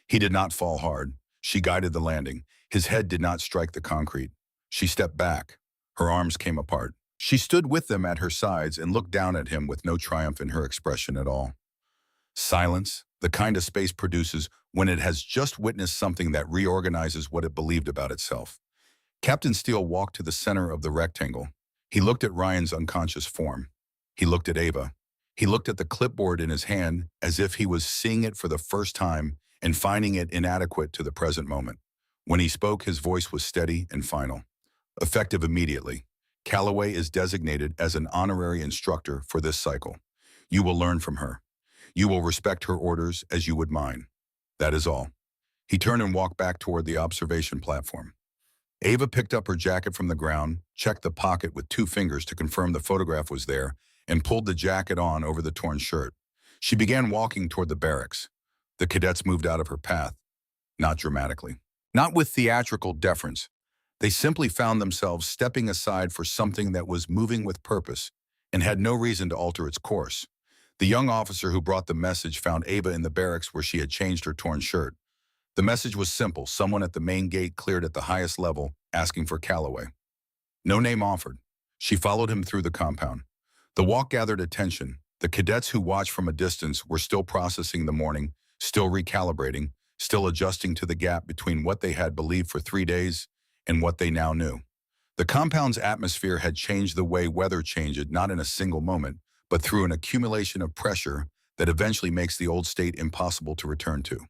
He did not fall hard. She guided the landing. His head did not strike the concrete. She stepped back. Her arms came apart. She stood with them at her sides and looked down at him with no triumph in her expression at all. Silence, the kind of space produces when it has just witnessed something that reorganizes what it believed about itself. Captain Steele walked to the center of the rectangle. He looked at Ryan's unconscious form. He looked at Ava. He looked at the clipboard in his hand as if he was seeing it for the first time and finding it inadequate to the present moment. When he spoke, his voice was steady and final. Effective immediately. Calloway is designated as an honorary instructor for this cycle. You will learn from her. You will respect her orders as you would mine. That is all. He turned and walked back toward the observation platform. Ava picked up her jacket from the ground, checked the pocket with 2 fingers to confirm the photograph was there, and pulled the jacket on over the torn shirt. She began walking toward the barracks. The cadets moved out of her path. Not dramatically. Not with theatrical deference. They simply found themselves stepping aside for something that was moving with purpose and had no reason to alter its course. The young officer who brought the message found Ava in the barracks where she had changed her torn shirt. The message was simple. Someone at the main gate cleared at the highest level, asking for Calloway. No name offered. She followed him through the compound. The walk gathered attention. The cadets who watched from a distance were still processing the morning, still recalibrating, still adjusting to the gap between what they had believed for 3 days and what they now knew. The compound's atmosphere had changed the way weather changed, not in a single moment, but through an accumulation of pressure that eventually makes the old state impossible to return to.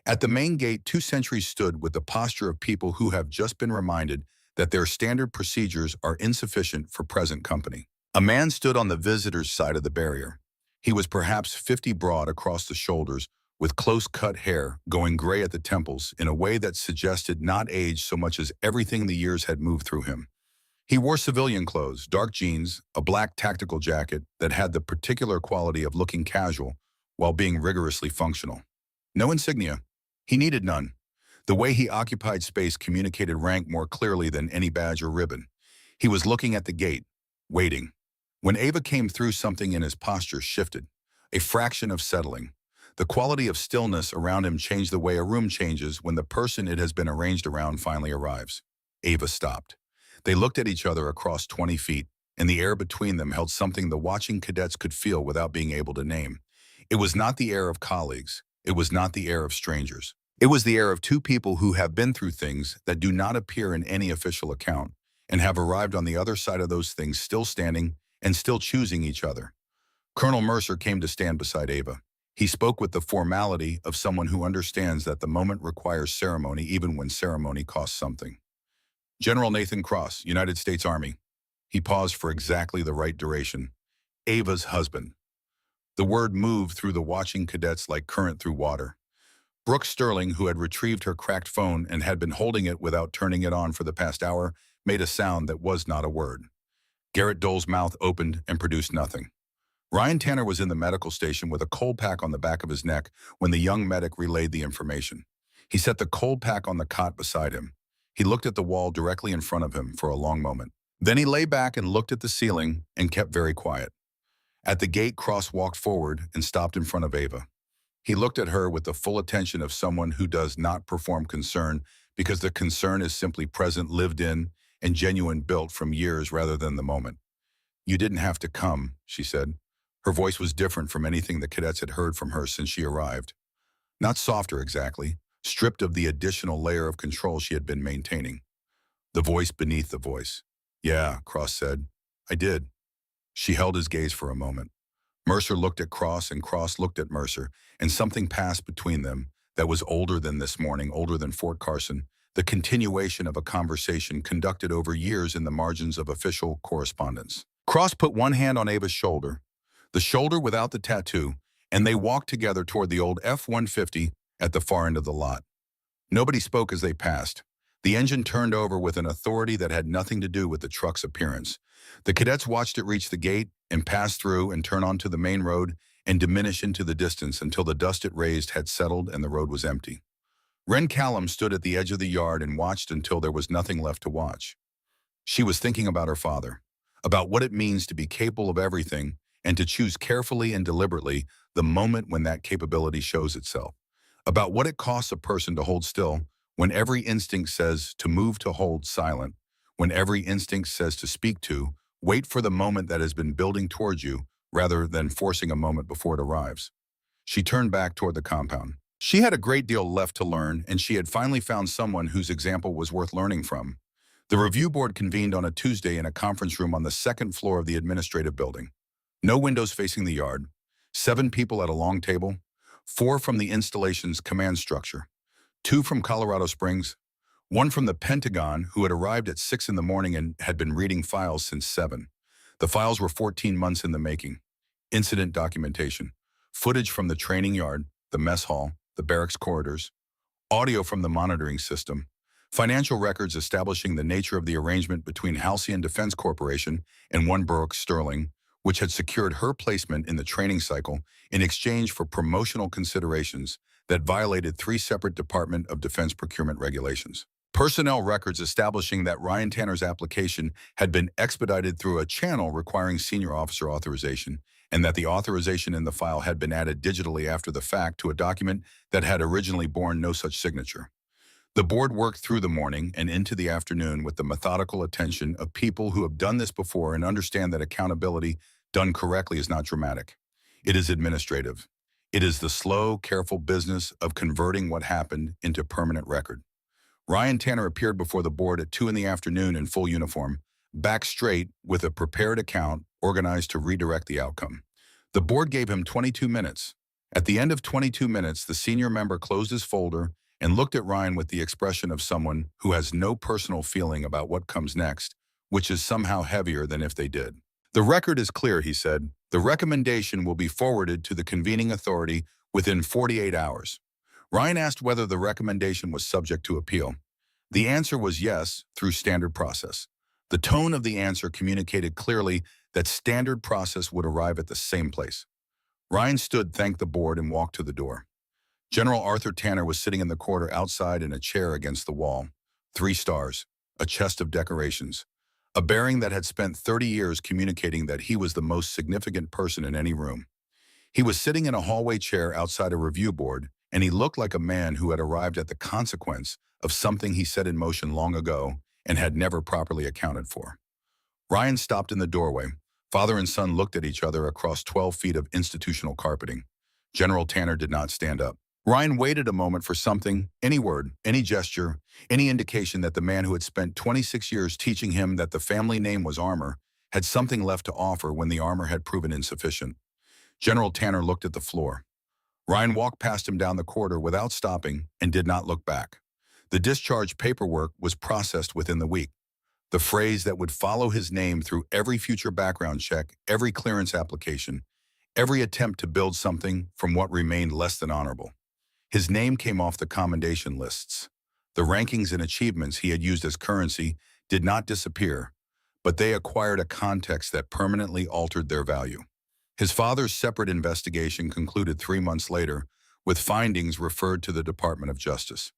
At the main gate, 2 sentries stood with the posture of people who have just been reminded that their standard procedures are insufficient for present company. A man stood on the visitor's side of the barrier. He was perhaps 50 broad across the shoulders, with close-cut hair going gray at the temples in a way that suggested not age so much as everything the years had moved through him. He wore civilian clothes, dark jeans, a black tactical jacket that had the particular quality of looking casual while being rigorously functional. No insignia. He needed none. The way he occupied space communicated rank more clearly than any badge or ribbon. He was looking at the gate, waiting. When Ava came through, something in his posture shifted, a fraction of settling. The quality of stillness around him changed the way a room changes when the person it has been arranged around finally arrives. Ava stopped. They looked at each other across 20 feet, and the air between them held something the watching cadets could feel without being able to name. It was not the air of colleagues. It was not the air of strangers. It was the air of two people who have been through things that do not appear in any official account and have arrived on the other side of those things still standing and still choosing each other. Colonel Mercer came to stand beside Ava. He spoke with the formality of someone who understands that the moment requires ceremony even when ceremony costs something. General Nathan Cross, United States Army. He paused for exactly the right duration. Ava's husband. The word moved through the watching cadets like current through water. Brooke Sterling, who had retrieved her cracked phone and had been holding it without turning it on for the past hour, made a sound that was not a word. Garrett Dole's mouth opened and produced nothing. Ryan Tanner was in the medical station with a cold pack on the back of his neck when the young medic relayed the information. He set the cold pack on the cot beside him. He looked at the wall directly in front of him for a long moment. Then he lay back and looked at the ceiling and kept very quiet. At the gate, Cross walked forward and stopped in front of Ava. He looked at her with the full attention of someone who does not perform concern because the concern is simply present, lived in, and genuine, built from years rather than the moment. "You didn't have to come," she said. Her voice was different from anything the cadets had heard from her since she arrived. Not softer exactly, stripped of the additional layer of control she had been maintaining. The voice beneath the voice. "Yeah," Cross said. "I did." She held his gaze for a moment. Mercer looked at Cross and Cross looked at Mercer, and something passed between them that was older than this morning, older than Fort Carson, the continuation of a conversation conducted over years in the margins of official correspondence. Cross put one hand on Ava's shoulder, the shoulder without the tattoo, and they walked together toward the old F-150 at the far end of the lot. Nobody spoke as they passed. The engine turned over with an authority that had nothing to do with the truck's appearance. The cadets watched it reach the gate and pass through and turn onto the main road and diminish into the distance until the dust it raised had settled and the road was empty. Wren Callum stood at the edge of the yard and watched until there was nothing left to watch. She was thinking about her father, about what it means to be capable of everything and to choose carefully and deliberately the moment when that capability shows itself, about what it costs a person to hold still when every instinct says to move, to hold silent, when every instinct says to speak, to wait for the moment that has been building towards you rather than forcing a moment before it arrives. She turned back toward the compound. She had a great deal left to learn, and she had finally found someone whose example was worth learning from. The review board convened on a Tuesday in a conference room on the second floor of the administrative building. No windows facing the yard, 7 people at a long table, 4 from the installation's command structure, 2 from Colorado Springs, 1 from the Pentagon who had arrived at 6 in the morning and had been reading files since 7. The files were 14 months in the making. Incident documentation, footage from the training yard, the mess hall, the barracks corridors, audio from the monitoring system, financial records establishing the nature of the arrangement between Halcyon Defense Corporation and one Brooke Sterling, which had secured her placement in the training cycle in exchange for promotional considerations that violated 3 separate Department of Defense procurement regulations. Personnel records establishing that Ryan Tanner's application had been expedited through a channel requiring senior officer authorization, and that the authorization in the file had been added digitally after the fact to a document that had originally borne no such signature. The board worked through the morning and into the afternoon with the methodical attention of people who have done this before and understand that accountability done correctly is not dramatic. It is administrative. It is the slow, careful business of converting what happened into permanent record. Ryan Tanner appeared before the board at 2 in the afternoon in full uniform, back straight with a prepared account organized to redirect the outcome. The board gave him 22 minutes. At the end of 22 minutes, the senior member closed his folder and looked at Ryan with the expression of someone who has no personal feeling about what comes next, which is somehow heavier than if they did. "The record is clear," he said. "The recommendation will be forwarded to the convening authority within 48 hours. Ryan asked whether the recommendation was subject to appeal. The answer was yes, through standard process. The tone of the answer communicated clearly that standard process would arrive at the same place. Ryan stood, thanked the board, and walked to the door. General Arthur Tanner was sitting in the corridor outside in a chair against the wall. 3 stars, a chest of decorations, a bearing that had spent 30 years communicating that he was the most significant person in any room. He was sitting in a hallway chair outside a review board, and he looked like a man who had arrived at the consequence of something he set in motion long ago and had never properly accounted for. Ryan stopped in the doorway. Father and son looked at each other across 12 feet of institutional carpeting. General Tanner did not stand up. Ryan waited a moment for something, any word, any gesture, any indication that the man who had spent 26 years teaching him that the family name was armor had something left to offer when the armor had proven insufficient. General Tanner looked at the floor. Ryan walked past him down the corridor without stopping and did not look back. The discharge paperwork was processed within the week. The phrase that would follow his name through every future background check, every clearance application, every attempt to build something from what remained less than honorable. His name came off the commendation lists. The rankings and achievements he had used as currency did not disappear, but they acquired a context that permanently altered their value. His father's separate investigation concluded 3 months later, with findings referred to the Department of Justice.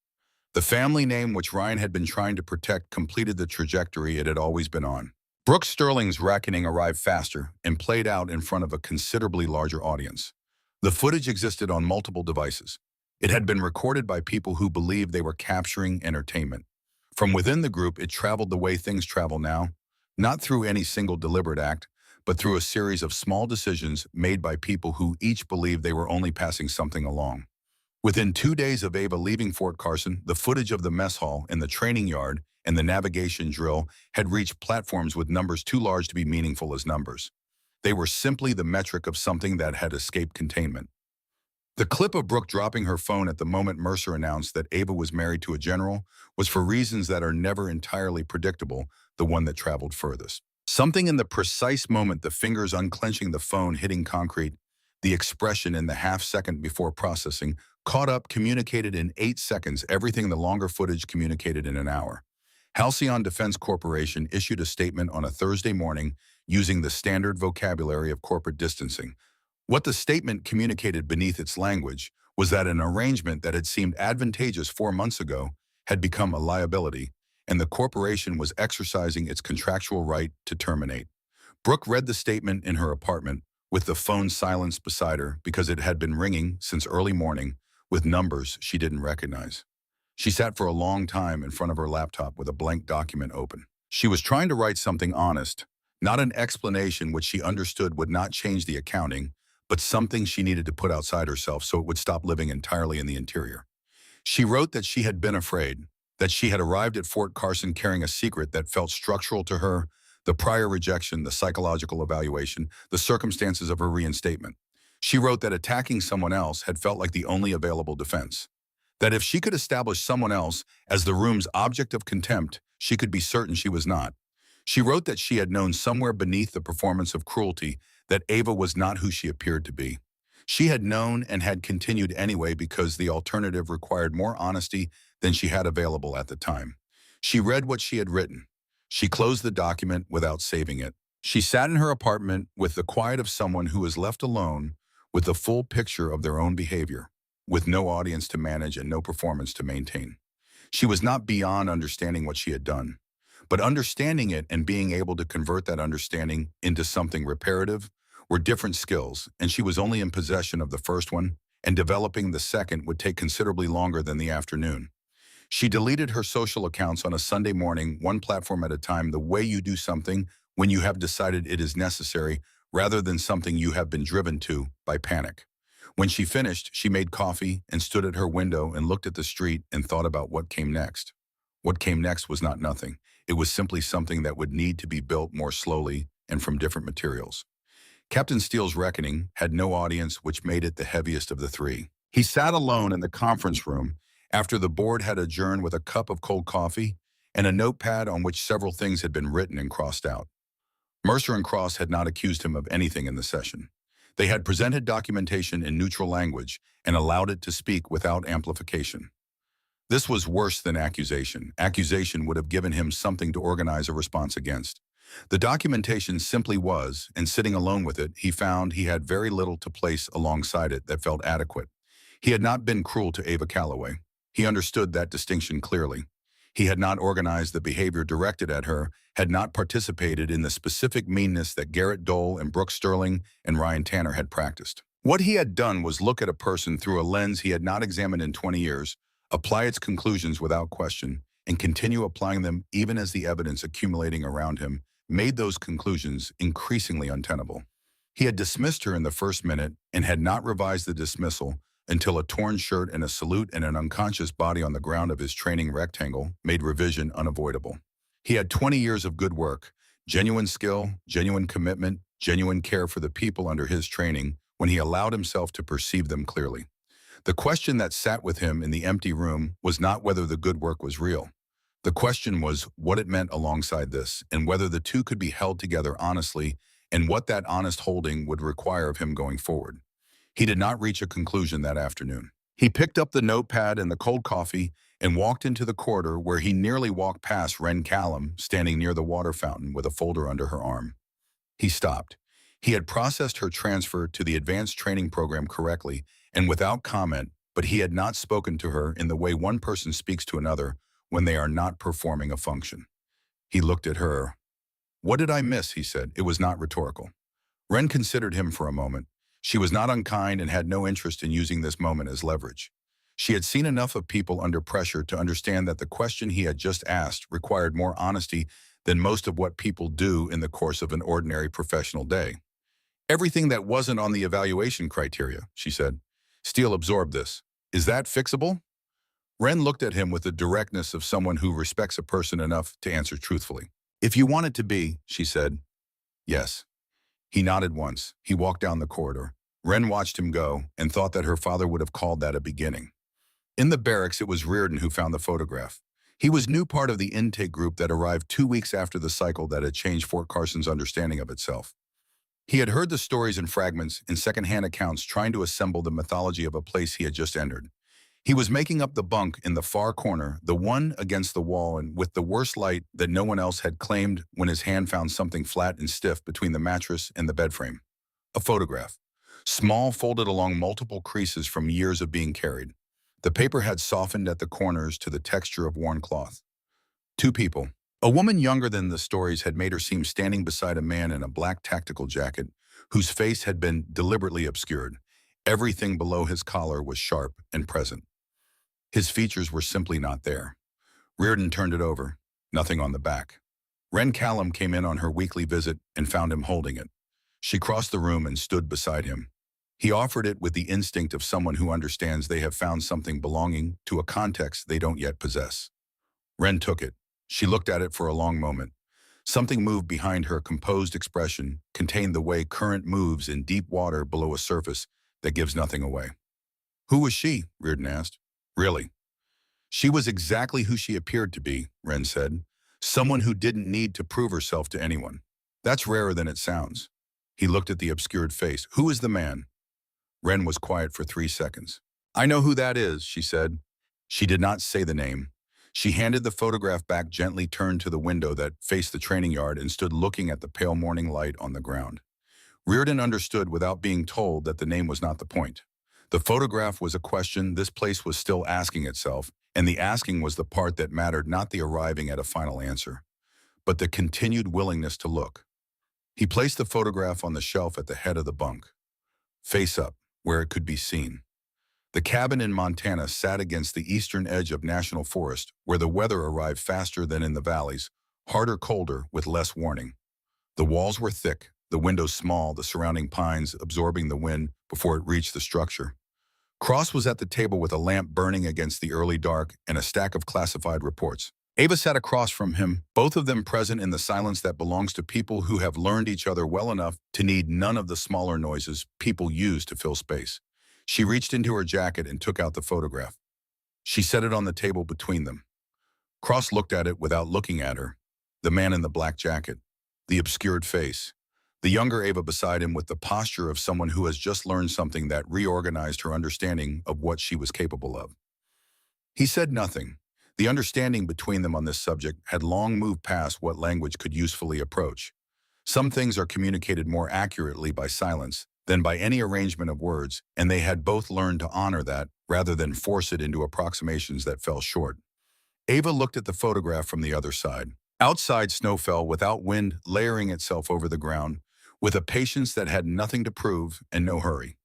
The family name which Ryan had been trying to protect completed the trajectory it had always been on. Brooke Sterling's reckoning arrived faster and played out in front of a considerably larger audience. The footage existed on multiple devices. It had been recorded by people who believed they were capturing entertainment. From within the group, it traveled the way things travel now, not through any single deliberate act, but through a series of small decisions made by people who each believed they were only passing something along. Within 2 days of Ava leaving Fort Carson, the footage of the mess hall and the training yard and the navigation drill had reached platforms with numbers too large to be meaningful as numbers. They were simply the metric of something that had escaped containment. The clip of Brooke dropping her phone at the moment Mercer announced that Ava was married to a general was, for reasons that are never entirely predictable, the one that traveled furthest. Something in the precise moment the fingers unclenching the phone hitting concrete, the expression in the half-second before processing, caught up, communicated in 8 seconds everything the longer footage communicated in an hour. Halcyon Defense Corporation issued a statement on a Thursday morning using the standard vocabulary of corporate distancing. What the statement communicated beneath its language was that an arrangement that had seemed advantageous 4 months ago had become a liability, and the corporation was exercising its contractual right to terminate. Brooke read the statement in her apartment, with the phone silenced beside her because it had been ringing since early morning, with numbers she didn't recognize. She sat for a long time in front of her laptop with a blank document open. She was trying to write something honest, not an explanation which she understood would not change the accounting, but something she needed to put outside herself so it would stop living entirely in the interior. She wrote that she had been afraid, that she had arrived at Fort Carson carrying a secret that felt structural to her, the prior rejection, the psychological evaluation, the circumstances of her reinstatement. She wrote that attacking someone else had felt like the only available defense. That if she could establish someone else as the room's object of contempt, she could be certain she was not. She wrote that she had known somewhere beneath the performance of cruelty that Ava was not who she appeared to be. She had known and had continued anyway because the alternative required more honesty than she had available at the time. She read what she had written. She closed the document without saving it. She sat in her apartment with the quiet of someone who is left alone with the full picture of their own behavior, with no audience to manage and no performance to maintain. She was not beyond understanding what she had done, but understanding it and being able to convert that understanding into something reparative were different skills, and she was only in possession of the first one, and developing the second would take considerably longer than the afternoon. She deleted her social accounts on a Sunday morning, one platform at a time, the way you do something when you have decided it is necessary rather than something you have been driven to by panic. When she finished, she made coffee and stood at her window and looked at the street and thought about what came next. What came next was not nothing. It was simply something that would need to be built more slowly and from different materials. Captain Steele's reckoning had no audience, which made it the heaviest of the three. He sat alone in the conference room after the board had adjourned with a cup of cold coffee and a notepad on which several things had been written and crossed out. Mercer and Cross had not accused him of anything in the session. They had presented documentation in neutral language and allowed it to speak without amplification. This was worse than accusation. Accusation would have given him something to organize a response against. The documentation simply was, and sitting alone with it, he found he had very little to place alongside it that felt adequate. He had not been cruel to Ava Calloway. He understood that distinction clearly. He had not organized the behavior directed at her, had not participated in the specific meanness that Garrett Dole and Brooke Sterling and Ryan Tanner had practiced. What he had done was look at a person through a lens he had not examined in 20 years, apply its conclusions without question, and continue applying them even as the evidence accumulating around him made those conclusions increasingly untenable. He had dismissed her in the first minute and had not revised the dismissal until a torn shirt and a salute and an unconscious body on the ground of his training rectangle made revision unavoidable. He had 20 years of good work, genuine skill, genuine commitment, genuine care for the people under his training when he allowed himself to perceive them clearly. The question that sat with him in the empty room was not whether the good work was real. The question was what it meant alongside this and whether the two could be held together honestly and what that honest holding would require of him going forward. He did not reach a conclusion that afternoon. He picked up the notepad and the cold coffee and walked into the corridor where he nearly walked past Wren Callum standing near the water fountain with a folder under her arm. He stopped. He had processed her transfer to the advanced training program correctly and without comment, but he had not spoken to her in the way one person speaks to another when they are not performing a function. He looked at her. "What did I miss?" he said. It was not rhetorical. Wren considered him for a moment. She was not unkind and had no interest in using this moment as leverage. She had seen enough of people under pressure to understand that the question he had just asked required more honesty than most of what people do in the course of an ordinary professional day. "Everything that wasn't on the evaluation criteria," she said. "Steele absorbed this. Is that fixable?" Wren looked at him with the directness of someone who respects a person enough to answer truthfully. "If you want it to be," she said. "Yes." He nodded once. He walked down the corridor. Wren watched him go and thought that her father would have called that a beginning. In the barracks, it was Reardon who found the photograph. He was new part of the intake group that arrived 2 weeks after the cycle that had changed Fort Carson's understanding of itself. He had heard the stories and fragments in second-hand accounts trying to assemble the mythology of a place he had just entered. He was making up the bunk in the far corner, the one against the wall and with the worst light that no one else had claimed when his hand found something flat and stiff between the mattress and the bed frame. A photograph. Small, folded along multiple creases from years of being carried. The paper had softened at the corners to the texture of worn cloth. Two people. A woman younger than the stories had made her seem standing beside a man in a black tactical jacket whose face had been deliberately obscured. Everything below his collar was sharp and present. His features were simply not there. Reardon turned it over. Nothing on the back. Wren Callum came in on her weekly visit and found him holding it. She crossed the room and stood beside him. He offered it with the instinct of someone who understands they have found something belonging to a context they don't yet possess. Wren took it. She looked at it for a long moment. Something moved behind her composed expression, contained the way current moves in deep water below a surface that gives nothing away. "Who was she?" Reardon asked. "Really?" "She was exactly who she appeared to be," Wren said. "Someone who didn't need to prove herself to anyone. That's rarer than it sounds." He looked at the obscured face. "Who is the man?" Wren was quiet for 3 seconds. "I know who that is," she said. She did not say the name. She handed the photograph back, gently turned to the window that faced the training yard and stood looking at the pale morning light on the ground. Reardon understood without being told that the name was not the point. The photograph was a question this place was still asking itself, and the asking was the part that mattered, not the arriving at a final answer, but the continued willingness to look. He placed the photograph on the shelf at the head of the bunk, face up, where it could be seen. The cabin in Montana sat against the eastern edge of national forest, where the weather arrived faster than in the valleys, harder, colder, with less warning. The walls were thick, the windows small, the surrounding pines absorbing the wind before it reached the structure. Cross was at the table with a lamp burning against the early dark and a stack of classified reports. Ava sat across from him, both of them present in the silence that belongs to people who have learned each other well enough to need none of the smaller noises people use to fill space. She reached into her jacket and took out the photograph. She set it on the table between them. Cross looked at it without looking at her. The man in the black jacket, the obscured face, the younger Ava beside him with the posture of someone who has just learned something that reorganized her understanding of what she was capable of. He said nothing. The understanding between them on this subject had long moved past what language could usefully approach. Some things are communicated more accurately by silence than by any arrangement of words, and they had both learned to honor that rather than force it into approximations that fell short. Ava looked at the photograph from the other side. Outside, snow fell without wind layering itself over the ground, with a patience that had nothing to prove and no hurry.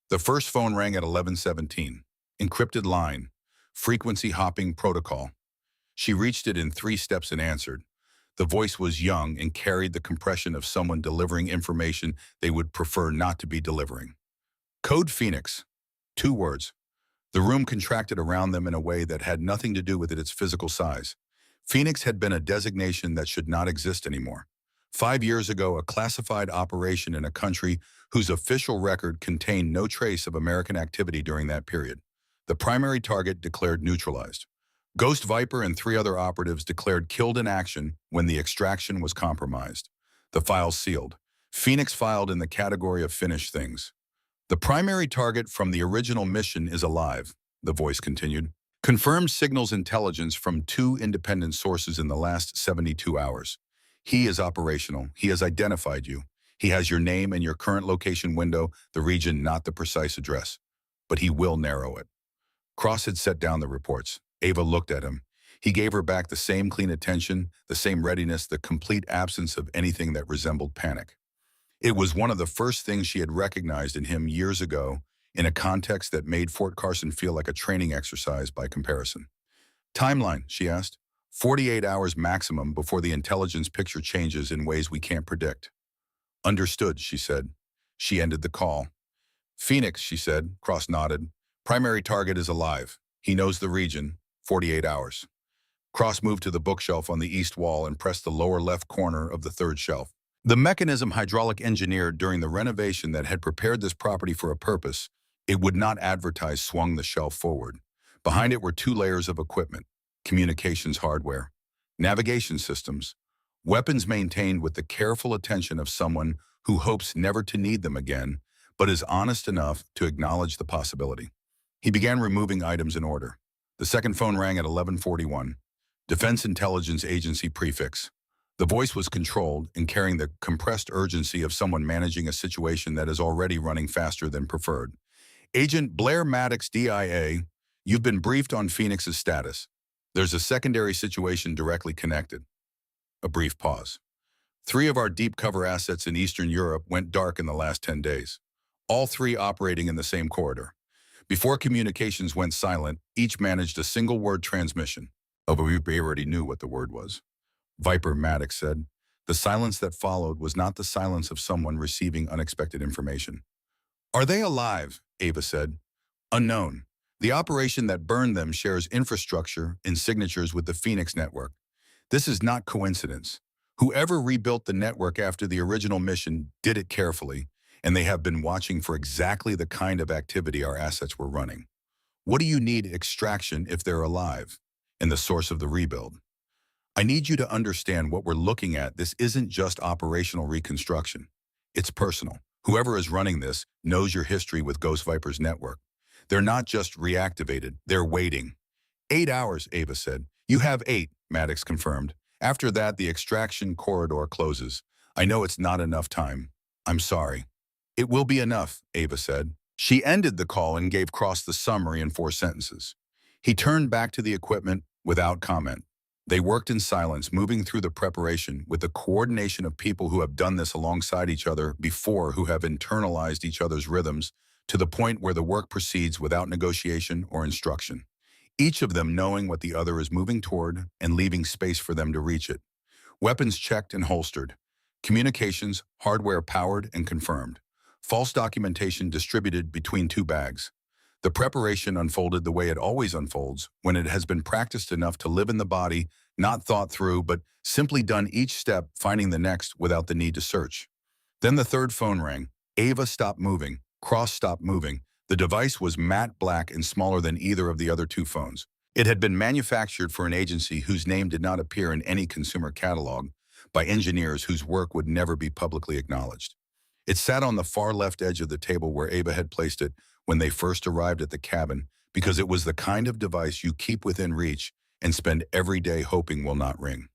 The first phone rang at 11:17. Encrypted line. Frequency hopping protocol. She reached it in 3 steps and answered. The voice was young and carried the compression of someone delivering information they would prefer not to be delivering. Code Phoenix. 2 words. The room contracted around them in a way that had nothing to do with its physical size. Phoenix had been a designation that should not exist anymore. 5 years ago, a classified operation in a country whose official record contained no trace of American activity during that period. The primary target declared neutralized. Ghost Viper and 3 other operatives declared killed in action when the extraction was compromised. The files sealed. Phoenix filed in the category of finished things. The primary target from the original mission is alive, the voice continued. Confirmed signals intelligence from 2 independent sources in the last 72 hours. He is operational. He has identified you. He has your name and your current location window, the region, not the precise address. But he will narrow it. Cross had set down the reports. Ava looked at him. He gave her back the same clean attention, the same readiness, the complete absence of anything that resembled panic. It was one of the first things she had recognized in him years ago, in a context that made Fort Carson feel like a training exercise by comparison. Timeline, she asked. 48 hours maximum before the intelligence picture changes in ways we can't predict. Understood, she said. She ended the call. Phoenix, she said. Cross nodded. Primary target is alive. He knows the region. 48 hours. Cross moved to the bookshelf on the east wall and pressed the lower left corner of the 3rd shelf. The mechanism hydraulic engineered during the renovation that had prepared this property for a purpose it would not advertise swung the shelf forward. Behind it were 2 layers of equipment, communications hardware, navigation systems, weapons maintained with the careful attention of someone who hopes never to need them again, but is honest enough to acknowledge the possibility. He began removing items in order. The second phone rang at 11:41. Defense Intelligence Agency prefix. The voice was controlled and carrying the compressed urgency of someone managing a situation that is already running faster than preferred. Agent Blair Maddox, DIA, you've been briefed on Phoenix's status. There's a secondary situation directly connected. A brief pause. 3 of our deep cover assets in Eastern Europe went dark in the last 10 days. All 3 operating in the same corridor. Before communications went silent, each managed a single-word transmission. Oh, but we already knew what the word was. Viper, Maddox said. The silence that followed was not the silence of someone receiving unexpected information. Are they alive? Ava said. Unknown. The operation that burned them shares infrastructure and signatures with the Phoenix network. This is not coincidence. Whoever rebuilt the network after the original mission did it carefully, and they have been watching for exactly the kind of activity our assets were running. What do you need extraction if they're alive? And the source of the rebuild. I need you to understand what we're looking at. This isn't just operational reconstruction. It's personal. Whoever is running this knows your history with Ghost Viper's network. They're not just reactivated, they're waiting. 8 hours, Ava said. You have 8, Maddox confirmed. After that, the extraction corridor closes. I know it's not enough time. I'm sorry. It will be enough, Ava said. She ended the call and gave Cross the summary in 4 sentences. He turned back to the equipment without comment. They worked in silence, moving through the preparation with the coordination of people who have done this alongside each other before, who have internalized each other's rhythms to the point where the work proceeds without negotiation or instruction. Each of them knowing what the other is moving toward and leaving space for them to reach it. Weapons checked and holstered. Communications, hardware powered and confirmed. False documentation distributed between 2 bags. The preparation unfolded the way it always unfolds, when it has been practiced enough to live in the body, not thought through, but simply done each step, finding the next without the need to search. Then the 3rd phone rang. Ava stopped moving. Cross stopped moving. The device was matte black and smaller than either of the other 2 phones. It had been manufactured for an agency whose name did not appear in any consumer catalog, by engineers whose work would never be publicly acknowledged. It sat on the far left edge of the table where Ava had placed it when they first arrived at the cabin, because it was the kind of device you keep within reach and spend every day hoping will not ring.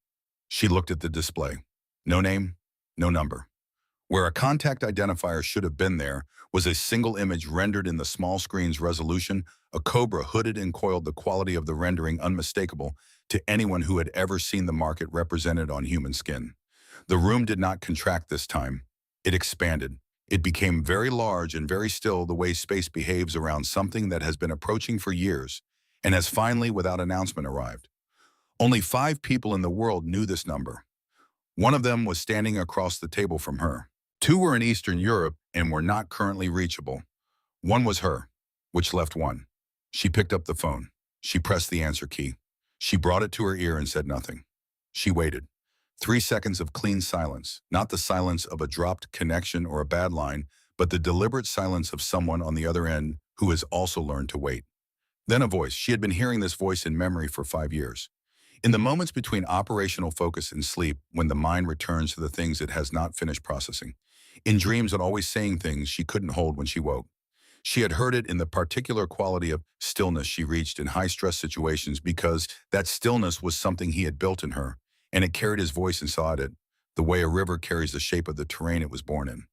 She looked at the display. No name, no number. Where a contact identifier should have been there was a single image rendered in the small screen's resolution, a cobra hooded and coiled, the quality of the rendering unmistakable, to anyone who had ever seen the market represented on human skin. The room did not contract this time. It expanded. It became very large and very still, the way space behaves around something that has been approaching for years and has finally, without announcement, arrived. Only 5 people in the world knew this number. One of them was standing across the table from her. 2 were in Eastern Europe and were not currently reachable. One was her, which left 1. She picked up the phone. She pressed the answer key. She brought it to her ear and said nothing. She waited. 3 seconds of clean silence, not the silence of a dropped connection or a bad line, but the deliberate silence of someone on the other end who has also learned to wait. Then a voice. She had been hearing this voice in memory for 5 years. In the moments between operational focus and sleep, when the mind returns to the things it has not finished processing. In dreams and always saying things she couldn't hold when she woke. She had heard it in the particular quality of stillness she reached in high-stress situations, because that stillness was something he had built in her, and it carried his voice inside it, the way a river carries the shape of the terrain it was born in.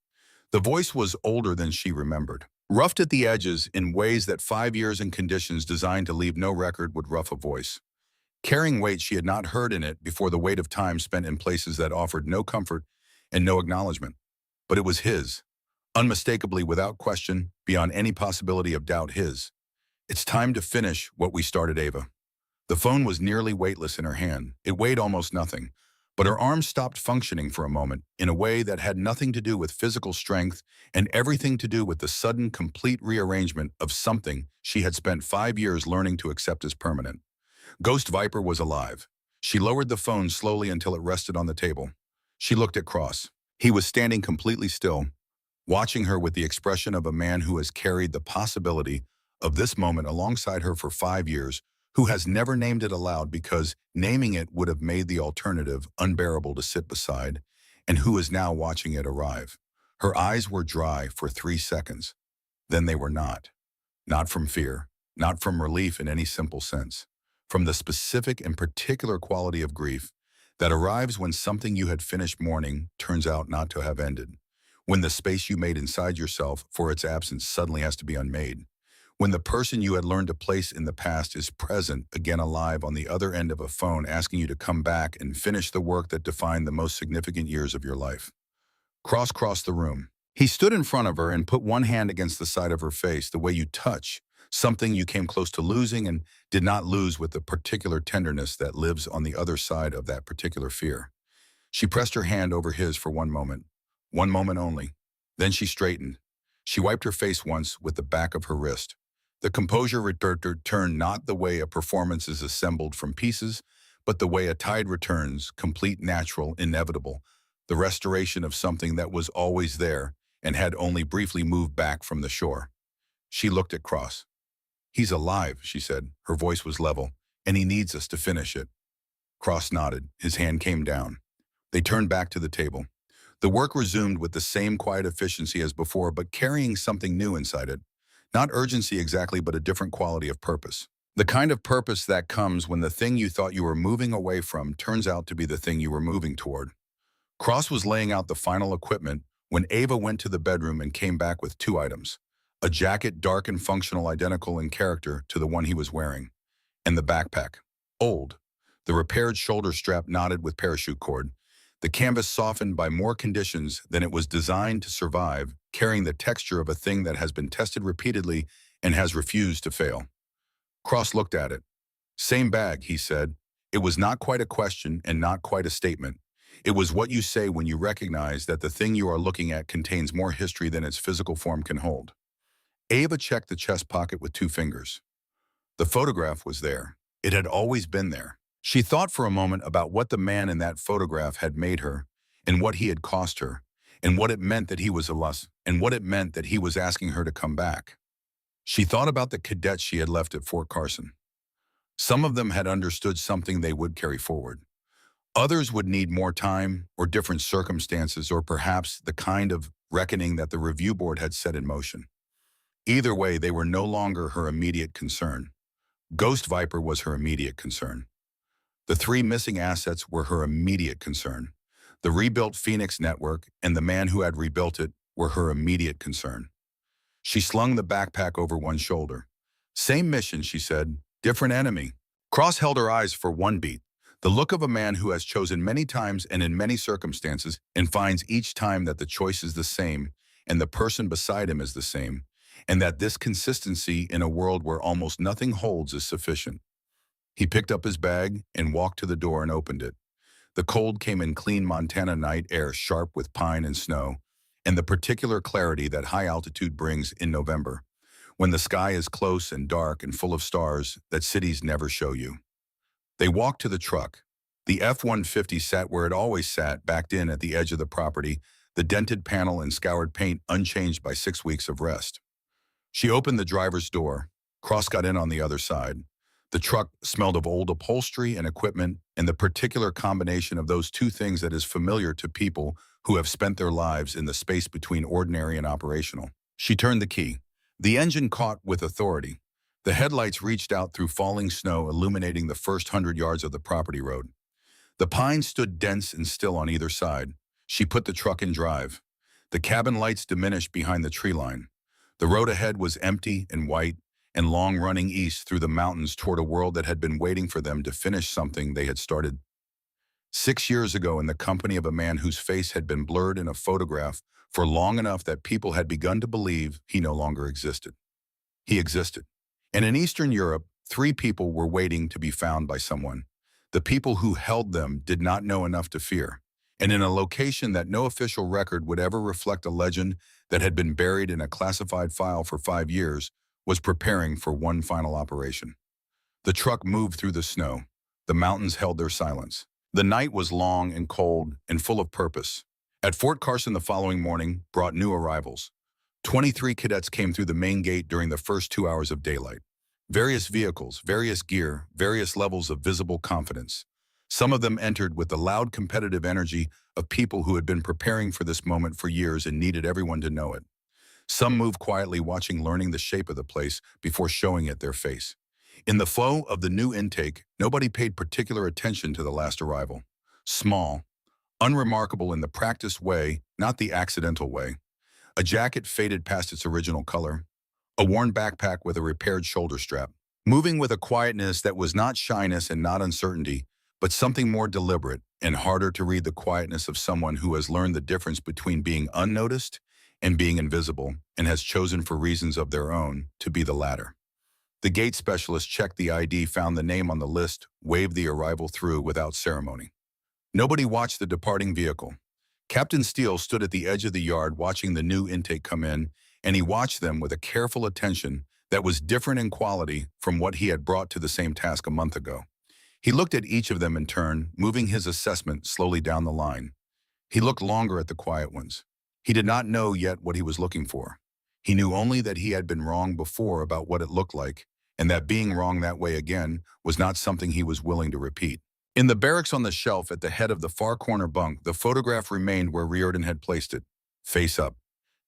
The voice was older than she remembered. Roughed at the edges in ways that 5 years and conditions designed to leave no record would rough a voice. Carrying weight she had not heard in it before, the weight of time spent in places that offered no comfort and no acknowledgement. But it was his, unmistakably, without question, beyond any possibility of doubt, his. It's time to finish what we started, Ava. The phone was nearly weightless in her hand. It weighed almost nothing, but her arms stopped functioning for a moment in a way that had nothing to do with physical strength and everything to do with the sudden, complete rearrangement of something she had spent 5 years learning to accept as permanent. Ghost Viper was alive. She lowered the phone slowly until it rested on the table. She looked at Cross. He was standing completely still, watching her with the expression of a man who has carried the possibility of this moment alongside her for 5 years, who has never named it aloud because naming it would have made the alternative unbearable to sit beside, and who is now watching it arrive. Her eyes were dry for 3 seconds. Then they were not. Not from fear, not from relief in any simple sense. From the specific and particular quality of grief that arrives when something you had finished mourning turns out not to have ended. When the space you made inside yourself for its absence suddenly has to be unmade. When the person you had learned to place in the past is present, again alive on the other end of a phone, asking you to come back and finish the work that defined the most significant years of your life. Cross crossed the room. He stood in front of her and put one hand against the side of her face, the way you touch something you came close to losing and did not lose, with the particular tenderness that lives on the other side of that particular fear. She pressed her hand over his for one moment only. Then she straightened. She wiped her face once with the back of her wrist. The composure returned, not the way a performance is assembled from pieces, but the way a tide returns, complete, natural, inevitable, the restoration of something that was always there and had only briefly moved back from the shore. She looked at Cross. "He's alive," she said. Her voice was level, "and he needs us to finish it." Cross nodded. His hand came down. They turned back to the table. The work resumed with the same quiet efficiency as before, but carrying something new inside it. Not urgency exactly, but a different quality of purpose. The kind of purpose that comes when the thing you thought you were moving away from turns out to be the thing you were moving toward. Cross was laying out the final equipment when Ava went to the bedroom and came back with 2 items. A jacket, dark and functional, identical in character to the one he was wearing, and the backpack. Old. The repaired shoulder strap knotted with parachute cord. The canvas softened by more conditions than it was designed to survive, carrying the texture of a thing that has been tested repeatedly and has refused to fail. Cross looked at it. "Same bag," he said. It was not quite a question and not quite a statement. It was what you say when you recognize that the thing you are looking at contains more history than its physical form can hold. Ava checked the chest pocket with 2 fingers. The photograph was there. It had always been there. She thought for a moment about what the man in that photograph had made her, and what he had cost her, and what it meant that he was a loss, and what it meant that he was asking her to come back. She thought about the cadets she had left at Fort Carson. Some of them had understood something they would carry forward. Others would need more time, or different circumstances, or perhaps the kind of reckoning that the review board had set in motion. Either way, they were no longer her immediate concern. Ghost Viper was her immediate concern. The 3 missing assets were her immediate concern. The rebuilt Phoenix network and the man who had rebuilt it were her immediate concern. She slung the backpack over one shoulder. "Same mission," she said. "Different enemy." Cross held her eyes for one beat, the look of a man who has chosen many times and in many circumstances and finds each time that the choice is the same and the person beside him is the same, and that this consistency in a world where almost nothing holds is sufficient. He picked up his bag and walked to the door and opened it. The cold came in clean Montana night air sharp with pine and snow, and the particular clarity that high altitude brings in November, when the sky is close and dark and full of stars that cities never show you. They walked to the truck. The F-150 sat where it always sat, backed in at the edge of the property, the dented panel and scoured paint unchanged by 6 weeks of rest. She opened the driver's door. Cross got in on the other side. The truck smelled of old upholstery and equipment and the particular combination of those two things that is familiar to people who have spent their lives in the space between ordinary and operational. She turned the key. The engine caught with authority. The headlights reached out through falling snow, illuminating the first 100 yards of the property road. The pines stood dense and still on either side. She put the truck in drive. The cabin lights diminished behind the tree line. The road ahead was empty and white, and long running east through the mountains toward a world that had been waiting for them to finish something they had started 6 years ago in the company of a man whose face had been blurred in a photograph for long enough that people had begun to believe he no longer existed. He existed. And in Eastern Europe, 3 people were waiting to be found by someone. The people who held them did not know enough to fear. And in a location that no official record would ever reflect, a legend that had been buried in a classified file for 5 years was preparing for one final operation. The truck moved through the snow. The mountains held their silence. The night was long and cold and full of purpose. At Fort Carson the following morning brought new arrivals. 23 cadets came through the main gate during the first 2 hours of daylight. Various vehicles, various gear, various levels of visible confidence. Some of them entered with the loud competitive energy of people who had been preparing for this moment for years and needed everyone to know it. Some moved quietly, watching, learning the shape of the place before showing it their face. In the flow of the new intake, nobody paid particular attention to the last arrival. Small, unremarkable in the practiced way, not the accidental way. A jacket faded past its original color. A worn backpack with a repaired shoulder strap. Moving with a quietness that was not shyness and not uncertainty, but something more deliberate and harder to read, the quietness of someone who has learned the difference between being unnoticed and being invisible and has chosen for reasons of their own to be the latter. The gate specialist checked the ID, found the name on the list, waved the arrival through without ceremony. Nobody watched the departing vehicle. Captain Steele stood at the edge of the yard watching the new intake come in, and he watched them with a careful attention that was different in quality from what he had brought to the same task a month ago. He looked at each of them in turn, moving his assessment slowly down the line. He looked longer at the quiet ones. He did not know yet what he was looking for. He knew only that he had been wrong before about what it looked like, and that being wrong that way again was not something he was willing to repeat. In the barracks on the shelf at the head of the far corner bunk, the photograph remained where Riordan had placed it, face up.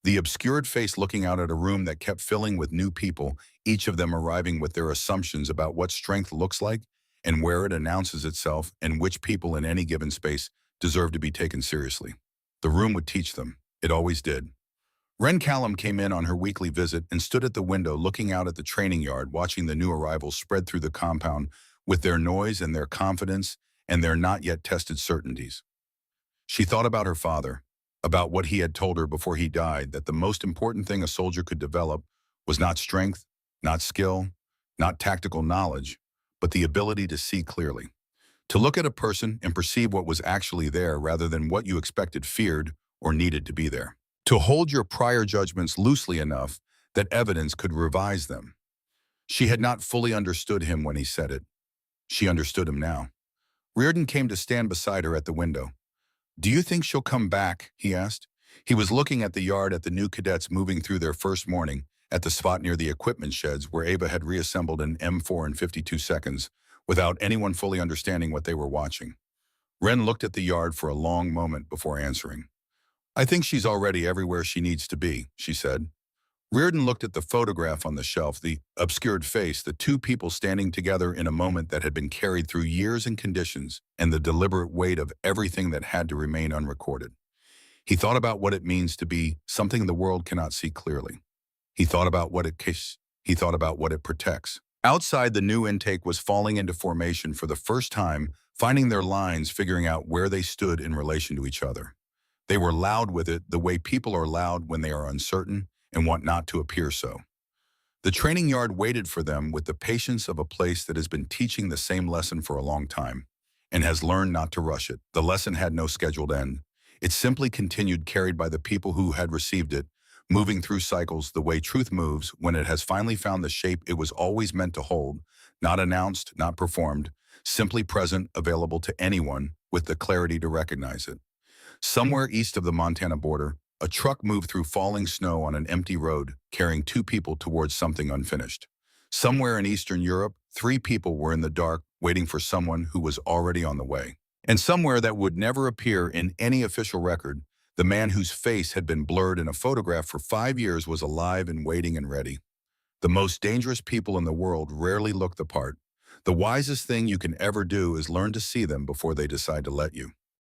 The obscured face looking out at a room that kept filling with new people, each of them arriving with their assumptions about what strength looks like and where it announces itself and which people in any given space deserve to be taken seriously. The room would teach them. It always did. Wren Callum came in on her weekly visit and stood at the window looking out at the training yard, watching the new arrivals spread through the compound with their noise and their confidence and their not yet tested certainties. She thought about her father, about what he had told her before he died, that the most important thing a soldier could develop was not strength, not skill, not tactical knowledge, but the ability to see clearly. To look at a person and perceive what was actually there rather than what you expected, feared, or needed to be there. To hold your prior judgments loosely enough that evidence could revise them. She had not fully understood him when he said it. She understood him now. Riordan came to stand beside her at the window. "Do you think she'll come back?" he asked. He was looking at the yard at the new cadets moving through their first morning, at the spot near the equipment sheds where Ava had reassembled an M4 in 52 seconds, without anyone fully understanding what they were watching. Wren looked at the yard for a long moment before answering. "I think she's already everywhere she needs to be," she said. Riordan looked at the photograph on the shelf, the obscured face, the two people standing together in a moment that had been carried through years and conditions, and the deliberate weight of everything that had to remain unrecorded. He thought about what it means to be something the world cannot see clearly. He thought about what it protects. Outside, the new intake was falling into formation for the first time, finding their lines, figuring out where they stood in relation to each other. They were loud with it, the way people are loud when they are uncertain and want not to appear so. The training yard waited for them with the patience of a place that has been teaching the same lesson for a long time and has learned not to rush it. The lesson had no scheduled end. It simply continued, carried by the people who had received it, moving through cycles the way truth moves when it has finally found the shape it was always meant to hold, not announced, not performed, simply present, available to anyone with the clarity to recognize it. Somewhere east of the Montana border, a truck moved through falling snow on an empty road, carrying two people towards something unfinished. Somewhere in Eastern Europe, three people were in the dark, waiting for someone who was already on the way. And somewhere that would never appear in any official record, the man whose face had been blurred in a photograph for 5 years was alive and waiting and ready. The most dangerous people in the world rarely look the part. The wisest thing you can ever do is learn to see them before they decide to let you.